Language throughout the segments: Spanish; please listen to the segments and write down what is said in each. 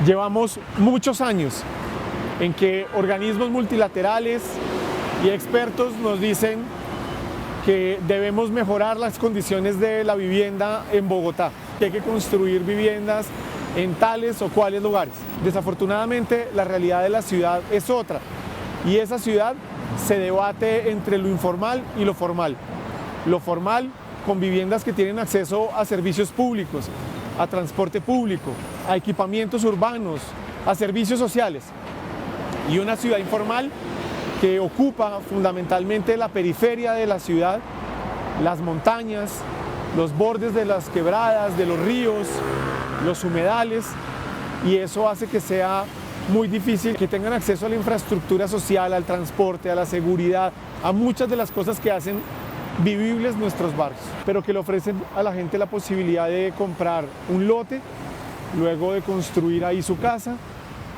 Llevamos muchos años en que organismos multilaterales y expertos nos dicen que debemos mejorar las condiciones de la vivienda en Bogotá, que hay que construir viviendas en tales o cuales lugares. Desafortunadamente, la realidad de la ciudad es otra, y esa ciudad se debate entre lo informal y lo formal. Lo formal con viviendas que tienen acceso a servicios públicos, a transporte público, a equipamientos urbanos, a servicios sociales. Y una ciudad informal que ocupa fundamentalmente la periferia de la ciudad, las montañas, los bordes de las quebradas, de los ríos, los humedales, y eso hace que sea muy difícil que tengan acceso a la infraestructura social, al transporte, a la seguridad, a muchas de las cosas que hacen vivibles nuestros barrios, pero que le ofrecen a la gente la posibilidad de comprar un lote, luego de construir ahí su casa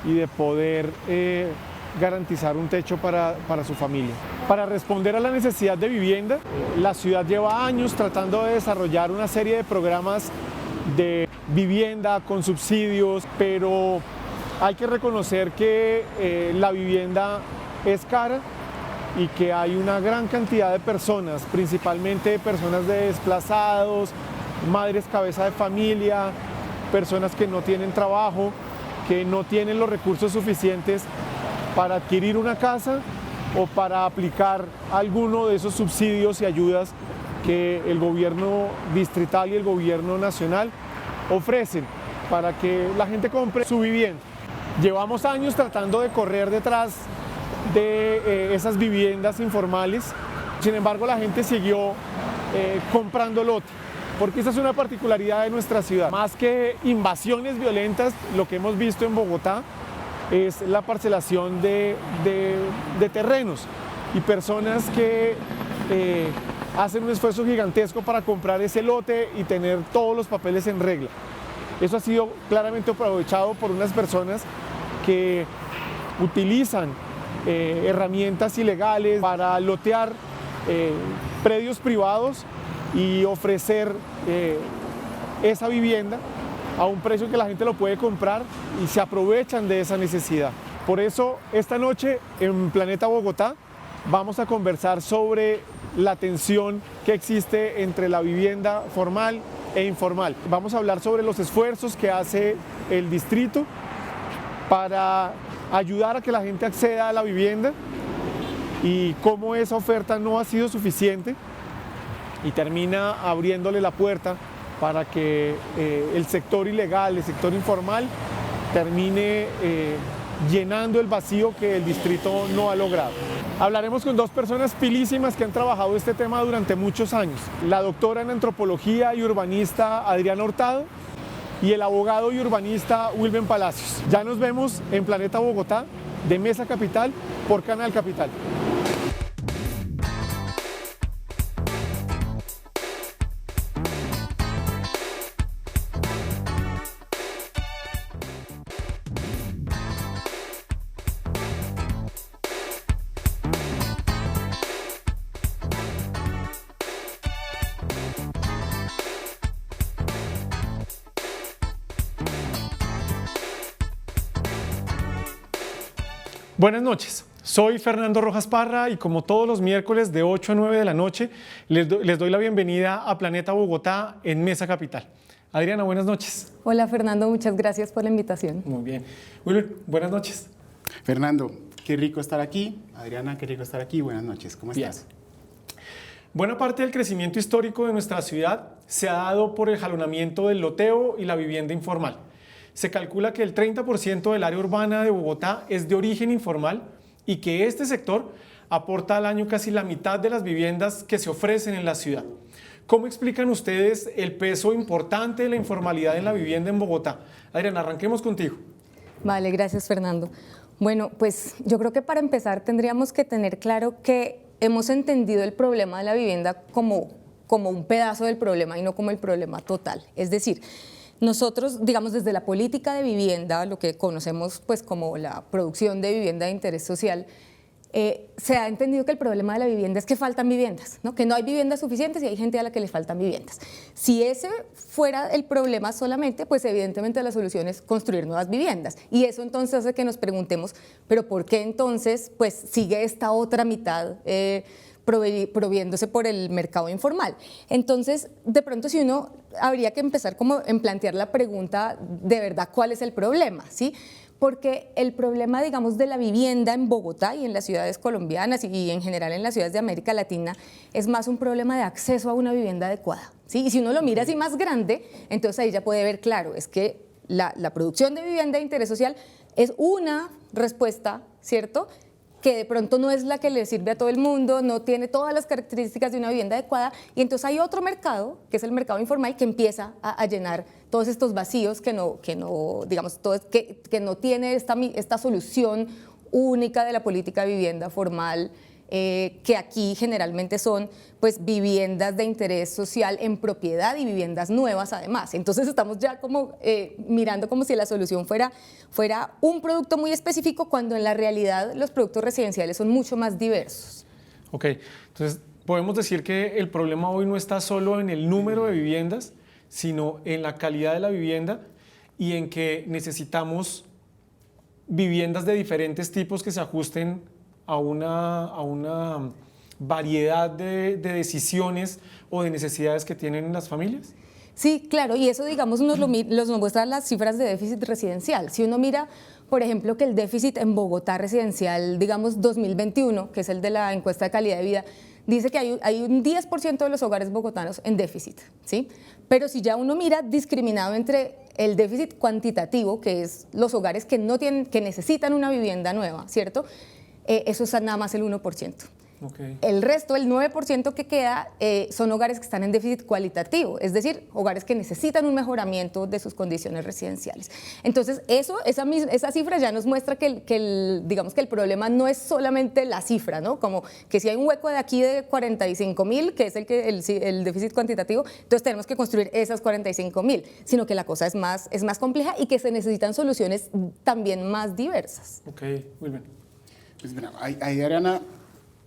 y de poder garantizar un techo para su familia. Para responder a la necesidad de vivienda, la ciudad lleva años tratando de desarrollar una serie de programas de vivienda con subsidios, pero hay que reconocer que la vivienda es cara y que hay una gran cantidad de personas, principalmente personas de desplazados, madres cabeza de familia, personas que no tienen trabajo, que no tienen los recursos suficientes para adquirir una casa o para aplicar alguno de esos subsidios y ayudas que el gobierno distrital y el gobierno nacional ofrecen para que la gente compre su vivienda. Llevamos años tratando de correr detrás de esas viviendas informales, sin embargo la gente siguió comprando lote, porque esa es una particularidad de nuestra ciudad. Más que invasiones violentas, lo que hemos visto en Bogotá es la parcelación de terrenos y personas que hacen un esfuerzo gigantesco para comprar ese lote y tener todos los papeles en regla. Eso ha sido claramente aprovechado por unas personas que utilizan herramientas ilegales para lotear predios privados y ofrecer esa vivienda a un precio que la gente lo puede comprar, y se aprovechan de esa necesidad. Por eso esta noche en Planeta Bogotá vamos a conversar sobre la tensión que existe entre la vivienda formal e informal. Vamos a hablar sobre los esfuerzos que hace el distrito para ayudar a que la gente acceda a la vivienda y cómo esa oferta no ha sido suficiente y termina abriéndole la puerta para que el sector ilegal, el sector informal, termine llenando el vacío que el distrito no ha logrado. Hablaremos con dos personas pilísimas que han trabajado este tema durante muchos años: la doctora en antropología y urbanista Adriana Hurtado y el abogado y urbanista Wilben Palacios. Ya nos vemos en Planeta Bogotá de Mesa Capital por Canal Capital. Buenas noches, soy Fernando Rojas Parra y como todos los miércoles de 8 a 9 de la noche les doy la bienvenida a Planeta Bogotá en Mesa Capital. Adriana, buenas noches. Hola Fernando, muchas gracias por la invitación. Muy bien. Wilber, buenas noches. Fernando, qué rico estar aquí. Adriana, qué rico estar aquí. Buenas noches, ¿cómo estás? Bien. Buena parte del crecimiento histórico de nuestra ciudad se ha dado por el jalonamiento del loteo y la vivienda informal. Se calcula que el 30% del área urbana de Bogotá es de origen informal y que este sector aporta al año casi la mitad de las viviendas que se ofrecen en la ciudad. ¿Cómo explican ustedes el peso importante de la informalidad en la vivienda en Bogotá? Adriana, arranquemos contigo. Vale, gracias Fernando. Bueno, pues yo creo que para empezar tendríamos que tener claro que hemos entendido el problema de la vivienda como un pedazo del problema y no como el problema total. Es decir, nosotros, digamos, desde la política de vivienda, lo que conocemos pues como la producción de vivienda de interés social, se ha entendido que el problema de la vivienda es que faltan viviendas, ¿no? Que no hay viviendas suficientes y hay gente a la que le faltan viviendas. Si ese fuera el problema solamente, pues evidentemente la solución es construir nuevas viviendas. Y eso entonces hace que nos preguntemos, ¿pero por qué entonces pues, sigue esta otra mitad proviéndose por el mercado informal? Entonces, de pronto, si uno habría que empezar como en plantear la pregunta de verdad, ¿cuál es el problema? ¿Sí? Porque el problema, digamos, de la vivienda en Bogotá y en las ciudades colombianas y en general en las ciudades de América Latina es más un problema de acceso a una vivienda adecuada, ¿sí? Y si uno lo mira así más grande, entonces ahí ya puede ver claro, es que la producción de vivienda de interés social es una respuesta, ¿cierto?, que de pronto no es la que le sirve a todo el mundo, no tiene todas las características de una vivienda adecuada, y entonces hay otro mercado, que es el mercado informal, que empieza a llenar todos estos vacíos que no tiene esta solución única de la política de vivienda formal, que aquí generalmente son pues viviendas de interés social en propiedad y viviendas nuevas además. Entonces estamos ya como mirando como si la solución fuera un producto muy específico, cuando en la realidad los productos residenciales son mucho más diversos. Ok, entonces podemos decir que el problema hoy no está solo en el número de viviendas, sino en la calidad de la vivienda y en que necesitamos viviendas de diferentes tipos que se ajusten a una variedad de decisiones o de necesidades que tienen las familias? Sí, claro, y eso, digamos, nos muestran las cifras de déficit residencial. Si uno mira, por ejemplo, que el déficit en Bogotá residencial, digamos, 2021, que es el de la encuesta de calidad de vida, dice que hay un 10% de los hogares bogotanos en déficit, ¿sí? Pero si ya uno mira discriminado entre el déficit cuantitativo, que es los hogares que necesitan una vivienda nueva, ¿cierto?, eso es nada más el 1%. Okay. El resto, el 9% que queda, son hogares que están en déficit cualitativo, es decir, hogares que necesitan un mejoramiento de sus condiciones residenciales. Entonces, esa cifra ya nos muestra que el problema no es solamente la cifra, ¿no? Como que si hay un hueco de aquí de 45.000, que es el déficit cuantitativo, entonces tenemos que construir esas 45.000, sino que la cosa es más compleja y que se necesitan soluciones también más diversas. Ok, muy bien. Pues bueno, ahí Ariana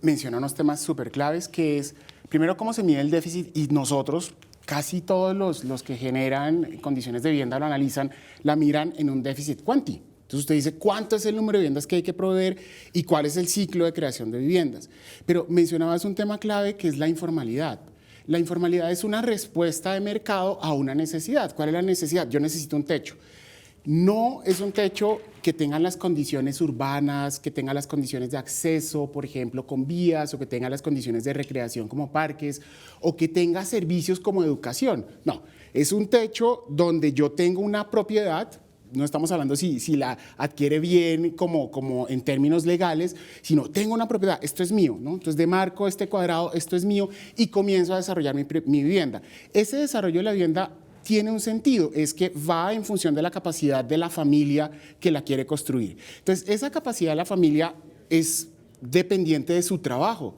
menciona unos temas súper claves, que es, primero, cómo se mide el déficit, y nosotros, casi todos los que generan condiciones de vivienda lo analizan, la miran en un déficit cuanti. Entonces usted dice, ¿cuánto es el número de viviendas que hay que proveer y cuál es el ciclo de creación de viviendas? Pero mencionabas un tema clave, que es la informalidad. La informalidad es una respuesta de mercado a una necesidad. ¿Cuál es la necesidad? Yo necesito un techo. No es un techo que tenga las condiciones urbanas, que tenga las condiciones de acceso, por ejemplo, con vías, o que tenga las condiciones de recreación como parques, o que tenga servicios como educación. No, es un techo donde yo tengo una propiedad. No estamos hablando si la adquiere bien como en términos legales, sino tengo una propiedad, esto es mío, ¿no? Entonces demarco este cuadrado, esto es mío, y comienzo a desarrollar mi vivienda. Ese desarrollo de la vivienda tiene un sentido, es que va en función de la capacidad de la familia que la quiere construir. Entonces, esa capacidad de la familia es dependiente de su trabajo.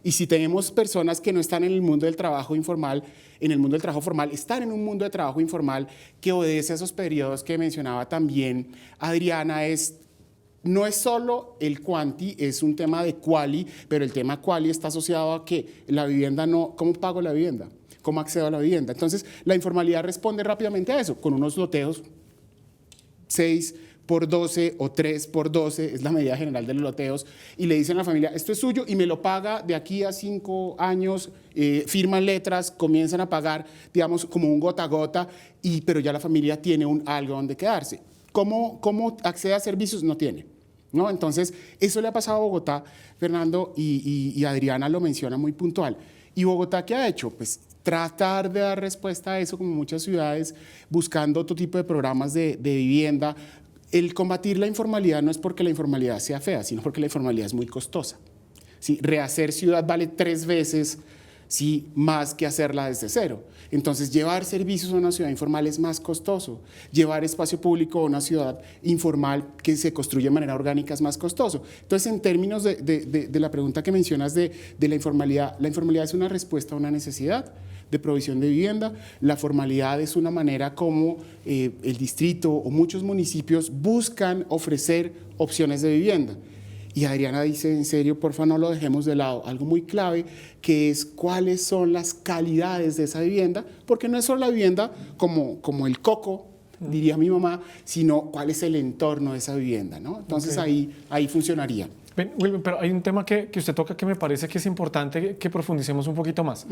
Y si tenemos personas que no están en el mundo del trabajo informal, en el mundo del trabajo formal, están en un mundo de trabajo informal que obedece a esos periodos que mencionaba también Adriana, no es solo el cuanti, es un tema de quali, pero el tema quali está asociado a que la vivienda no, ¿cómo pago la vivienda? ¿Cómo accedo a la vivienda? Entonces, la informalidad responde rápidamente a eso, con unos loteos 6x12 o 3x12, es la medida general de los loteos, y le dicen a la familia, esto es suyo y me lo paga de aquí a 5 años, firman letras, comienzan a pagar, digamos, como un gota a gota, pero ya la familia tiene algo donde quedarse. ¿Cómo accede a servicios? No tiene, ¿no? Entonces, eso le ha pasado a Bogotá, Fernando, y Adriana lo menciona muy puntual. ¿Y Bogotá qué ha hecho? Pues tratar de dar respuesta a eso, como muchas ciudades, buscando otro tipo de programas de vivienda. El combatir la informalidad no es porque la informalidad sea fea, sino porque la informalidad es muy costosa. ¿Sí? Rehacer ciudad vale 3 veces más que hacerla desde cero. Entonces, llevar servicios a una ciudad informal es más costoso. Llevar espacio público a una ciudad informal que se construye de manera orgánica es más costoso. Entonces, en términos de la pregunta que mencionas de la informalidad es una respuesta a una necesidad de provisión de vivienda. La formalidad es una manera como el distrito o muchos municipios buscan ofrecer opciones de vivienda. Y Adriana dice, en serio, porfa, no lo dejemos de lado. Algo muy clave, que es cuáles son las calidades de esa vivienda, porque no es solo la vivienda como el coco, diría mi mamá, sino cuál es el entorno de esa vivienda, ¿no? Entonces ahí funcionaría. Wilmer, pero hay un tema que usted toca que me parece que es importante que profundicemos un poquito más.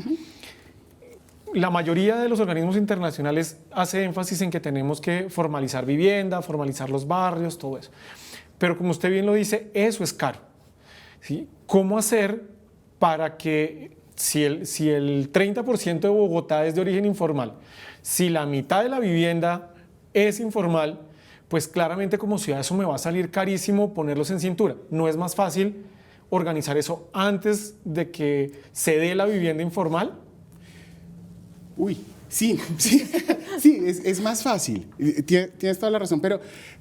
La mayoría de los organismos internacionales hace énfasis en que tenemos que formalizar vivienda, formalizar los barrios, todo eso. Pero como usted bien lo dice, eso es caro, ¿sí? ¿Cómo hacer para que si el 30% de Bogotá es de origen informal, si la mitad de la vivienda es informal, pues claramente como ciudad eso me va a salir carísimo ponerlos en cintura? ¿No es más fácil organizar eso antes de que se dé la vivienda informal? Uy, sí, es más fácil, tienes toda la razón,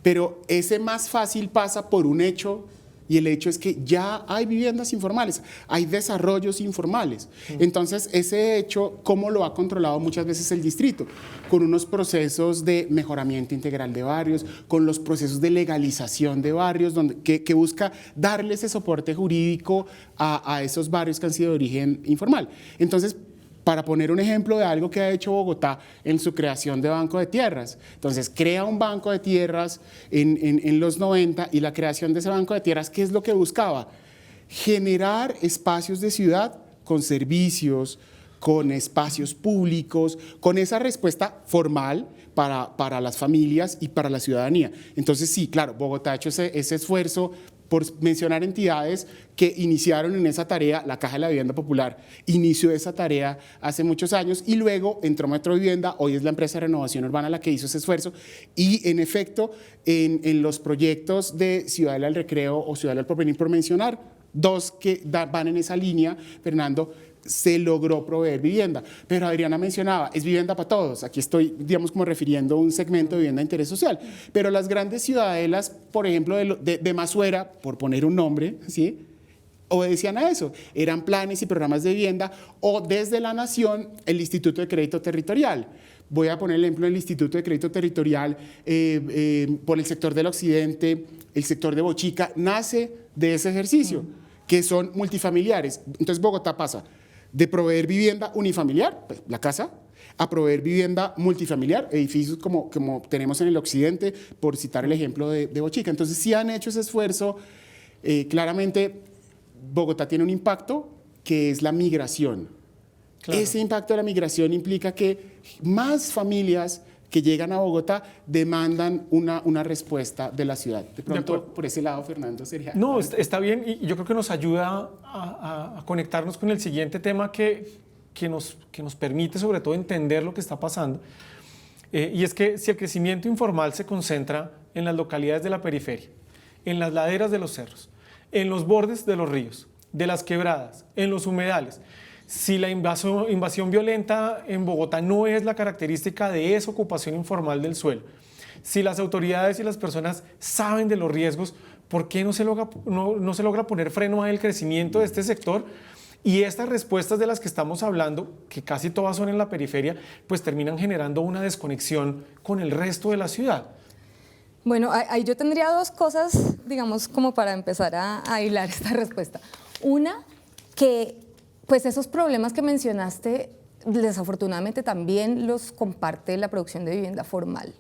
pero ese más fácil pasa por un hecho, y el hecho es que ya hay viviendas informales, hay desarrollos informales. Entonces, ese hecho, ¿cómo lo ha controlado muchas veces el distrito? Con unos procesos de mejoramiento integral de barrios, con los procesos de legalización de barrios, que busca darle ese soporte jurídico a esos barrios que han sido de origen informal. Entonces, para poner un ejemplo de algo que ha hecho Bogotá en su creación de banco de tierras. Entonces, crea un banco de tierras en los 90 y la creación de ese banco de tierras, ¿qué es lo que buscaba? Generar espacios de ciudad con servicios, con espacios públicos, con esa respuesta formal para las familias y para la ciudadanía. Entonces, sí, claro, Bogotá ha hecho ese esfuerzo. Por mencionar entidades que iniciaron en esa tarea, la Caja de la Vivienda Popular inició esa tarea hace muchos años y luego entró Metro Vivienda, hoy es la empresa de renovación urbana la que hizo ese esfuerzo y en efecto en los proyectos de Ciudad del Recreo o Ciudad del Porvenir, por mencionar, dos que van en esa línea, Fernando, se logró proveer vivienda. Pero Adriana mencionaba, es vivienda para todos. Aquí estoy, digamos, como refiriendo a un segmento de vivienda de interés social. Pero las grandes ciudadelas, por ejemplo, de Masuera, por poner un nombre, ¿sí?, obedecían a eso. Eran planes y programas de vivienda o desde la Nación, el Instituto de Crédito Territorial. Voy a poner el ejemplo del Instituto de Crédito Territorial por el sector del occidente, el sector de Bochica, nace de ese ejercicio, que son multifamiliares. Entonces Bogotá pasa de proveer vivienda unifamiliar, pues, la casa, a proveer vivienda multifamiliar, edificios como tenemos en el occidente, por citar el ejemplo de Bochica. Entonces sí han hecho ese esfuerzo. Claramente Bogotá tiene un impacto que es la migración. Claro. Ese impacto de la migración implica que más familias que llegan a Bogotá demandan una respuesta de la ciudad. De pronto, por ese lado, Fernando, sería... No, está bien, y yo creo que nos ayuda a conectarnos con el siguiente tema que nos permite sobre todo entender lo que está pasando. Y es que si el crecimiento informal se concentra en las localidades de la periferia, en las laderas de los cerros, en los bordes de los ríos, de las quebradas, en los humedales, si la invasión violenta en Bogotá no es la característica de esa ocupación informal del suelo, si las autoridades y las personas saben de los riesgos, ¿por qué no se logra poner freno al crecimiento de este sector? Y estas respuestas de las que estamos hablando, que casi todas son en la periferia, pues terminan generando una desconexión con el resto de la ciudad. Bueno, ahí yo tendría dos cosas, digamos, como para empezar a hilar esta respuesta. Una, que pues esos problemas que mencionaste, desafortunadamente también los comparte la producción de vivienda formal.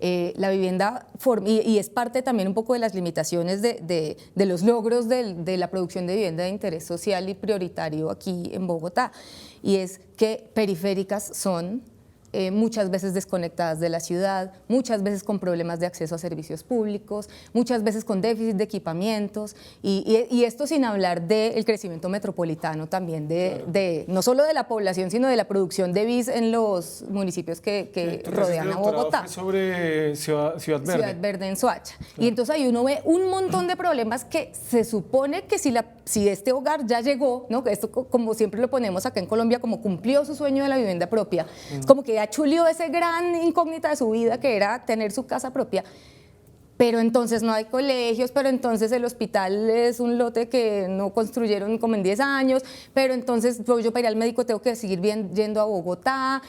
La vivienda, y es parte también un poco de las limitaciones de los logros de la producción de vivienda de interés social y prioritario aquí en Bogotá, y es que periféricas son muchas veces desconectadas de la ciudad, muchas veces con problemas de acceso a servicios públicos, muchas veces con déficit de equipamientos, y esto sin hablar del crecimiento metropolitano también, no solo de la población, sino de la producción de bis en los municipios que rodean a Bogotá. Sobre Ciudad Verde. Ciudad Verde en Soacha. Claro. Y entonces ahí uno ve un montón de problemas que se supone que si este hogar ya llegó, ¿no? Esto, como siempre lo ponemos acá en Colombia, como cumplió su sueño de la vivienda propia, como que ya chulió ese gran incógnita de su vida que era tener su casa propia, pero entonces no hay colegios, pero entonces el hospital es un lote que no construyeron como en 10 años, pero entonces yo para ir al médico tengo que seguir yendo a Bogotá.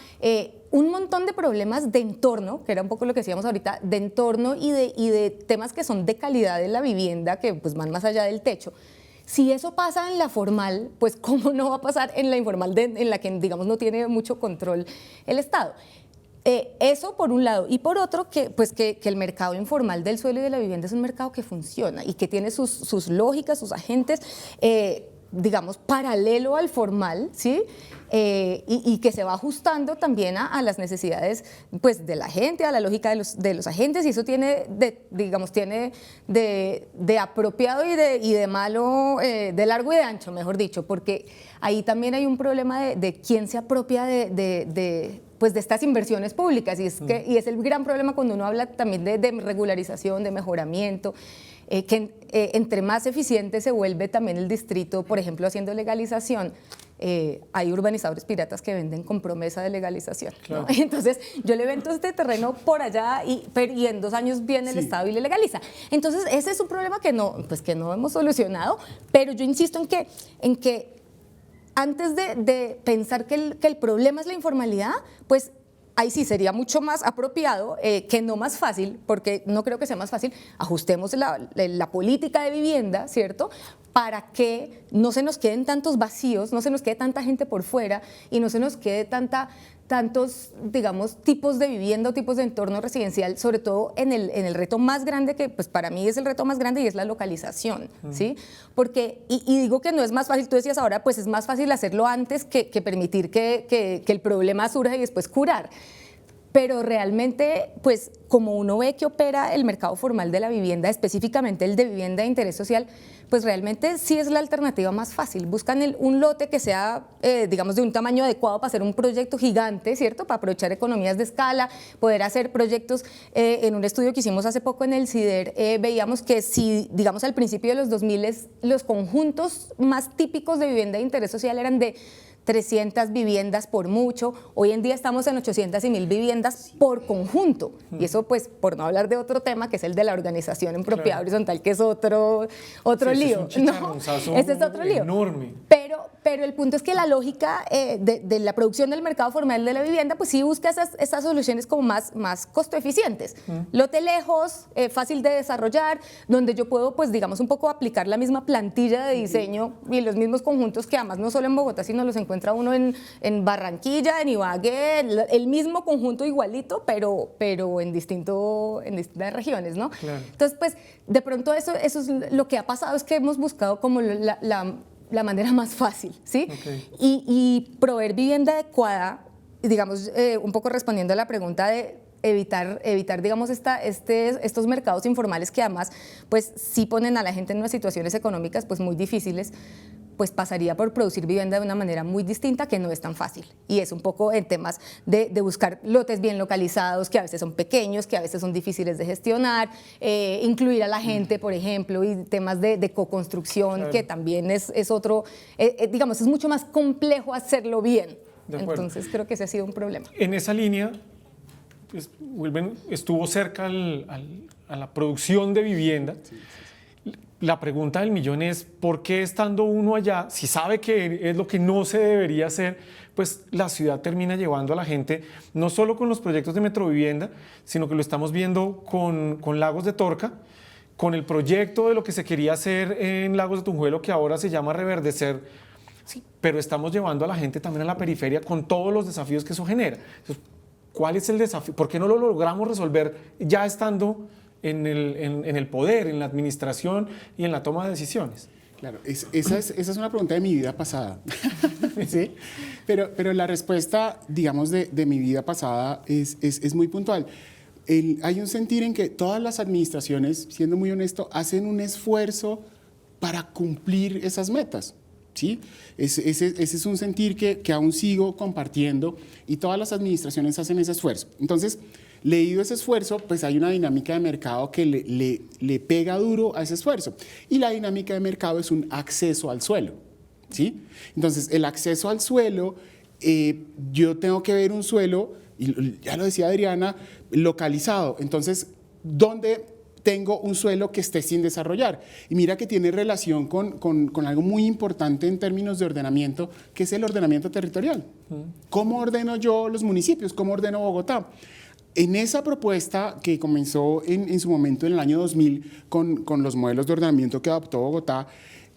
Un montón de problemas de entorno, que era un poco lo que decíamos ahorita, de entorno y de temas que son de calidad de la vivienda, que pues van más allá del techo. Si eso pasa en la formal, pues ¿cómo no va a pasar en la informal, en la que digamos no tiene mucho control el Estado? Eso por un lado, y por otro que el mercado informal del suelo y de la vivienda es un mercado que funciona y que tiene sus lógicas, sus agentes, digamos, paralelo al formal, ¿sí? Y que se va ajustando también a las necesidades pues, de la gente, a la lógica de los agentes, y eso tiene de apropiado y de malo, de largo y de ancho, mejor dicho, porque ahí también hay un problema de quién se apropia pues de estas inversiones públicas, y es el gran problema cuando uno habla también de regularización, de mejoramiento, que entre más eficiente se vuelve también el distrito, por ejemplo, haciendo legalización. Hay urbanizadores piratas que venden con promesa de legalización, claro, ¿no? Entonces yo le vendo este terreno por allá y en 2 años viene el Estado y le legaliza. Entonces ese es un problema que no hemos solucionado, pero yo insisto en que antes de pensar que el problema es la informalidad, pues ahí sí sería mucho más apropiado, que no más fácil, porque no creo que sea más fácil, ajustemos la política de vivienda, ¿cierto?, para que no se nos queden tantos vacíos, no se nos quede tanta gente por fuera y no se nos quede tantos, digamos, tipos de vivienda o tipos de entorno residencial, sobre todo en el reto más grande, que pues para mí es el reto más grande, y es la localización, ¿sí? Porque, y digo que no es más fácil, tú decías ahora, pues es más fácil hacerlo antes que permitir que el problema surja y después curar. Pero realmente, pues como uno ve que opera el mercado formal de la vivienda, específicamente el de vivienda de interés social, pues realmente sí es la alternativa más fácil. Buscan un lote que sea, digamos, de un tamaño adecuado para hacer un proyecto gigante, ¿cierto? Para aprovechar economías de escala, poder hacer proyectos. En un estudio que hicimos hace poco en el CIDER, veíamos que si, digamos, al principio de los 2000 los conjuntos más típicos de vivienda de interés social eran de 300 viviendas por mucho, hoy en día estamos en 800 y 1000 viviendas por conjunto, y eso pues por no hablar de otro tema que es el de la organización en propiedad, claro, horizontal, que es otro lío, ¿no? Ese es otro lío enorme. Pero el punto es que la lógica de la producción del mercado formal de la vivienda pues sí busca esas soluciones como más costo eficientes, lote lejos, fácil de desarrollar, donde yo puedo pues digamos un poco aplicar la misma plantilla de diseño y los mismos conjuntos que además no solo en Bogotá sino los encuentra uno en Barranquilla, en Ibagué, el mismo conjunto igualito, pero en distintas regiones, ¿no? Claro. Entonces, pues, de pronto eso es lo que ha pasado, es que hemos buscado como la manera más fácil, ¿sí? Okay. Y proveer vivienda adecuada, digamos, un poco respondiendo a la pregunta de evitar digamos, estos mercados informales que además, pues, sí ponen a la gente en unas situaciones económicas, pues, muy difíciles, pues pasaría por producir vivienda de una manera muy distinta, que no es tan fácil, y es un poco en temas de buscar lotes bien localizados, que a veces son pequeños, que a veces son difíciles de gestionar, incluir a la gente, por ejemplo, y temas de co-construcción, claro, que también es otro, digamos, es mucho más complejo hacerlo bien. Entonces creo que ese ha sido un problema. En esa línea, pues, Wilben estuvo cerca a la producción de vivienda. Sí. La pregunta del millón es, ¿por qué estando uno allá, si sabe que es lo que no se debería hacer, pues la ciudad termina llevando a la gente, no solo con los proyectos de Metrovivienda, sino que lo estamos viendo con Lagos de Torca, con el proyecto de lo que se quería hacer en Lagos de Tunjuelo, que ahora se llama Reverdecer, sí, pero estamos llevando a la gente también a la periferia con todos los desafíos que eso genera. Entonces, ¿cuál es el desafío? ¿Por qué no lo logramos resolver ya estando en el poder, en la administración y en la toma de decisiones? Claro, esa es una pregunta de mi vida pasada, ¿sí? Pero la respuesta, digamos, de mi vida pasada es muy puntual. Hay un sentir en que todas las administraciones, siendo muy honesto, hacen un esfuerzo para cumplir esas metas, ¿sí? Ese es un sentir que aún sigo compartiendo, y todas las administraciones hacen ese esfuerzo. Entonces, leído ese esfuerzo, pues hay una dinámica de mercado que le pega duro a ese esfuerzo. Y la dinámica de mercado es un acceso al suelo, ¿sí? Entonces, el acceso al suelo, yo tengo que ver un suelo, y ya lo decía Adriana, localizado. Entonces, ¿dónde tengo un suelo que esté sin desarrollar. Y mira que tiene relación con algo muy importante en términos de ordenamiento, que es el ordenamiento territorial. ¿Cómo ordeno yo los municipios? ¿Cómo ordeno Bogotá? En esa propuesta que comenzó en su momento en el año 2000 con los modelos de ordenamiento que adoptó Bogotá,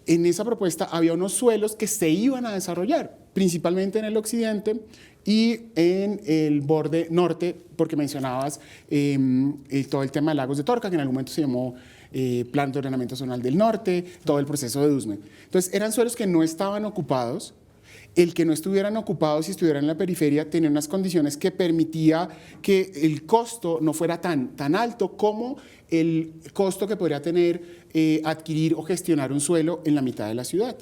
en esa propuesta había unos suelos que se iban a desarrollar, principalmente en el occidente y en el borde norte, porque mencionabas todo el tema de Lagos de Torca, que en algún momento se llamó Plan de Ordenamiento Zonal del Norte, todo el proceso de Dusme. Entonces, eran suelos que no estaban ocupados. El que no estuvieran ocupados y estuvieran en la periferia tenía unas condiciones que permitía que el costo no fuera tan alto como el costo que podría tener adquirir o gestionar un suelo en la mitad de la ciudad.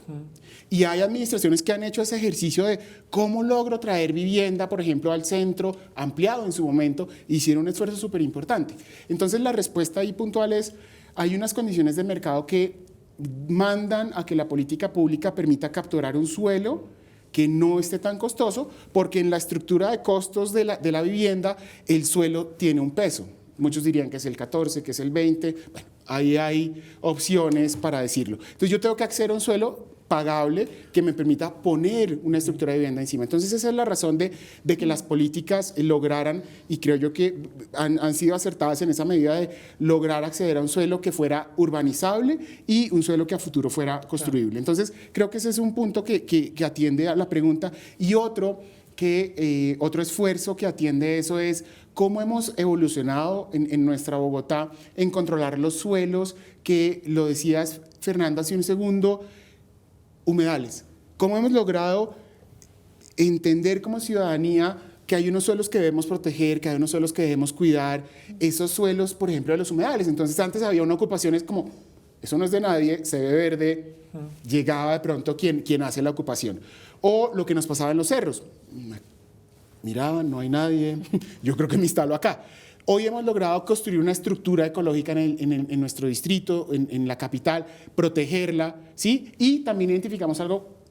Y hay administraciones que han hecho ese ejercicio de cómo logro traer vivienda, por ejemplo, al centro, ampliado en su momento, e hicieron un esfuerzo súper importante. Entonces, la respuesta ahí puntual es, hay unas condiciones de mercado que mandan a que la política pública permita capturar un suelo que no esté tan costoso, porque en la estructura de costos de la vivienda el suelo tiene un peso. Muchos dirían que es el 14, que es el 20, bueno, ahí hay opciones para decirlo. Entonces yo tengo que acceder a un suelo pagable que me permita poner una estructura de vivienda encima. Entonces esa es la razón de que las políticas lograran, y creo yo que han sido acertadas en esa medida de lograr acceder a un suelo que fuera urbanizable y un suelo que a futuro fuera construible. Entonces creo que ese es un punto que atiende a la pregunta. Y otro esfuerzo que atiende eso es cómo hemos evolucionado en nuestra Bogotá en controlar los suelos, que lo decías, Fernanda, hace un segundo, humedales. ¿Cómo hemos logrado entender como ciudadanía que hay unos suelos que debemos proteger, que hay unos suelos que debemos cuidar? Esos suelos, por ejemplo, de los humedales. Entonces, antes había una ocupación, es como, eso no es de nadie, se ve verde, llegaba de pronto quien hace la ocupación. O lo que nos pasaba en los cerros. Miraban, no hay nadie, yo creo que me instalo acá. Hoy hemos logrado construir una estructura ecológica en nuestro distrito, en la capital, protegerla, ¿sí? Y también identificamos algo,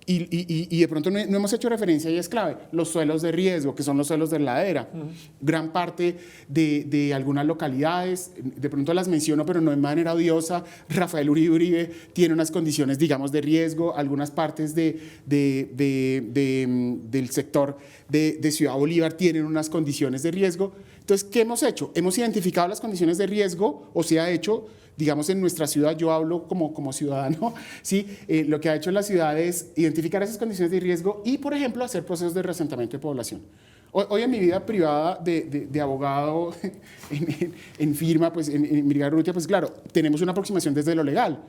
y de pronto no hemos hecho referencia, y es clave, los suelos de riesgo, que son los suelos de ladera. Gran parte de algunas localidades, de pronto las menciono, pero no de manera odiosa, Rafael Uribe tiene unas condiciones, digamos, de riesgo, algunas partes del sector de Ciudad Bolívar tienen unas condiciones de riesgo. Entonces, ¿qué hemos hecho? Hemos identificado las condiciones de riesgo, o se ha hecho, digamos, en nuestra ciudad, yo hablo como ciudadano, ¿sí? Lo que ha hecho la ciudad es identificar esas condiciones de riesgo y, por ejemplo, hacer procesos de reasentamiento de población. Hoy en mi vida privada de abogado, en firma, pues en Brigada Urrutia, pues claro, tenemos una aproximación desde lo legal.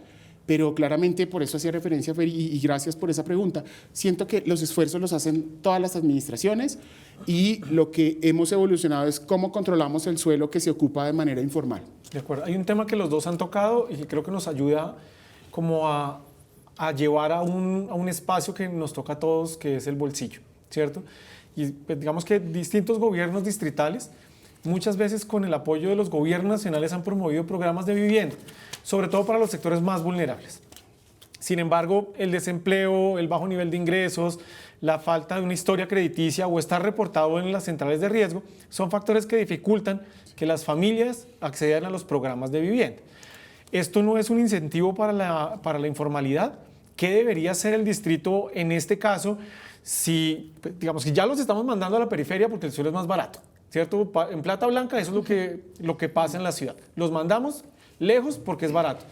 Pero claramente, por eso hacía referencia, Fer, y gracias por esa pregunta. Siento que los esfuerzos los hacen todas las administraciones, y lo que hemos evolucionado es cómo controlamos el suelo que se ocupa de manera informal. De acuerdo. Hay un tema que los dos han tocado y que creo que nos ayuda como a llevar a un espacio que nos toca a todos, que es el bolsillo, ¿cierto? Y pues, digamos que distintos gobiernos distritales, muchas veces con el apoyo de los gobiernos nacionales, han promovido programas de vivienda, sobre todo para los sectores más vulnerables. Sin embargo, el desempleo, el bajo nivel de ingresos, la falta de una historia crediticia o estar reportado en las centrales de riesgo son factores que dificultan que las familias accedan a los programas de vivienda. Esto no es un incentivo para la informalidad. ¿Qué debería hacer el distrito en este caso? Si, digamos que ya los estamos mandando a la periferia porque el suelo es más barato, ¿cierto? En plata blanca eso es lo que pasa en la ciudad. Los mandamos lejos porque es barato.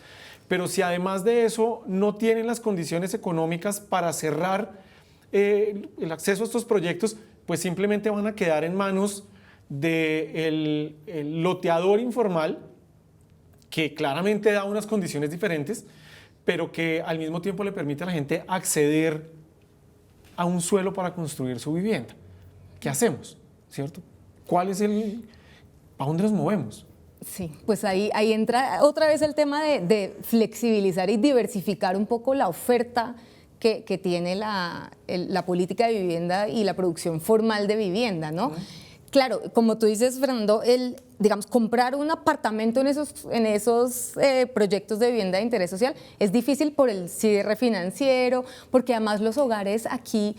Pero si además de eso no tienen las condiciones económicas para cerrar el acceso a estos proyectos, pues simplemente van a quedar en manos del loteador informal, que claramente da unas condiciones diferentes, pero que al mismo tiempo le permite a la gente acceder a un suelo para construir su vivienda. ¿Qué hacemos? ¿Cierto? ¿Cuál es ¿a dónde nos movemos? Sí, pues ahí entra otra vez el tema de flexibilizar y diversificar un poco la oferta que tiene la política de vivienda y la producción formal de vivienda, ¿no? Claro, como tú dices, Fernando, digamos, comprar un apartamento en esos proyectos de vivienda de interés social es difícil por el cierre financiero, porque además los hogares aquí,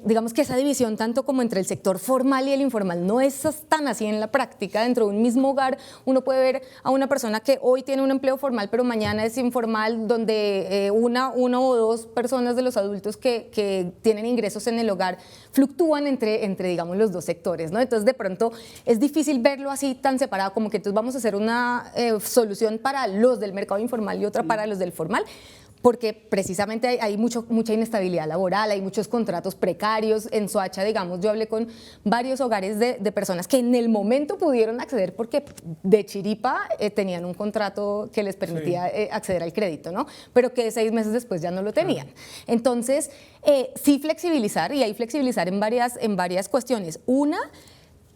digamos que esa división tanto como entre el sector formal y el informal no es tan así en la práctica. Dentro de un mismo hogar uno puede ver a una persona que hoy tiene un empleo formal pero mañana es informal, donde una o dos personas de los adultos que tienen ingresos en el hogar fluctúan entre digamos, los dos sectores, ¿no? Entonces de pronto es difícil verlo así tan separado, como que entonces vamos a hacer una solución para los del mercado informal y otra para los del formal, porque precisamente hay mucha inestabilidad laboral, hay muchos contratos precarios. En Soacha, digamos, yo hablé con varios hogares de personas que en el momento pudieron acceder porque de chiripa tenían un contrato que les permitía acceder al crédito, ¿no? Pero que 6 meses después ya no lo tenían. Entonces, sí flexibilizar, y hay flexibilizar en varias cuestiones. Una,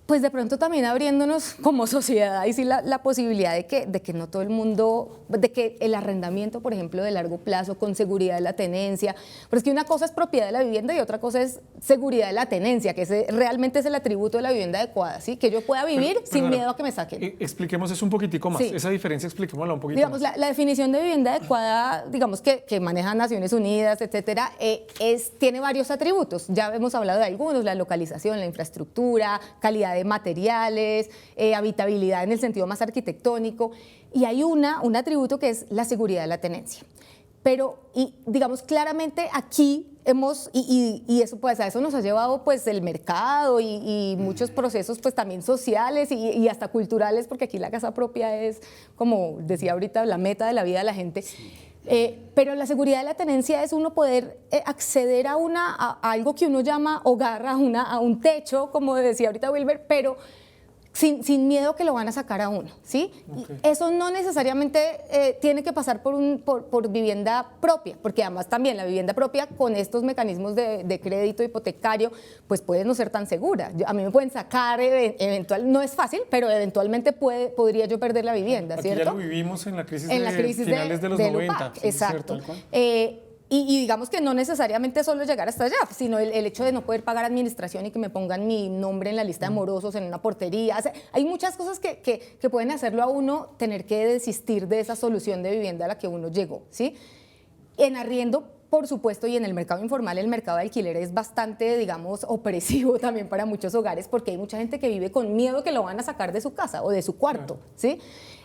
pues de pronto también abriéndonos como sociedad y sí la posibilidad de que no todo el mundo, de que el arrendamiento, por ejemplo, de largo plazo con seguridad de la tenencia, pero es que una cosa es propiedad de la vivienda y otra cosa es seguridad de la tenencia, que realmente es el atributo de la vivienda adecuada, ¿sí? Que yo pueda vivir sin miedo a que me saquen. Expliquemos eso un poquitico más, Sí. esa diferencia expliquémosla un poquito Digamos, más. la definición de vivienda adecuada, digamos que maneja Naciones Unidas, etcétera, tiene varios atributos. Ya hemos hablado de algunos: la localización, la infraestructura, calidad de materiales, habitabilidad en el sentido más arquitectónico. Y hay un atributo que es la seguridad de la tenencia. Pero, y digamos, claramente aquí y eso, pues, a eso nos ha llevado pues el mercado y muchos procesos pues también sociales y hasta culturales, porque aquí la casa propia es, como decía ahorita, la meta de la vida de la gente. Pero la seguridad de la tenencia es uno poder acceder a algo que uno llama hogar, a un techo, como decía ahorita Wilber, pero sin miedo que lo van a sacar a uno, ¿sí? Okay. Y eso no necesariamente tiene que pasar por vivienda propia, porque además también la vivienda propia con estos mecanismos de crédito hipotecario pues puede no ser tan segura. A mí me pueden sacar no es fácil, pero eventualmente podría yo perder la vivienda, Aquí ¿cierto? ya lo vivimos en la crisis, crisis finales de los del 90. UPAC, ¿sí? exacto. ¿Cierto? Y digamos que no necesariamente solo llegar hasta allá, sino el hecho de no poder pagar administración y que me pongan mi nombre en la lista de morosos en una portería. O sea, hay muchas cosas que pueden hacerlo a uno tener que desistir de esa solución de vivienda a la que uno llegó, ¿sí? En arriendo, por supuesto, y en el mercado informal, el mercado de alquiler es bastante, digamos, opresivo también para muchos hogares, porque hay mucha gente que vive con miedo que lo van a sacar de su casa o de su cuarto, ¿sí?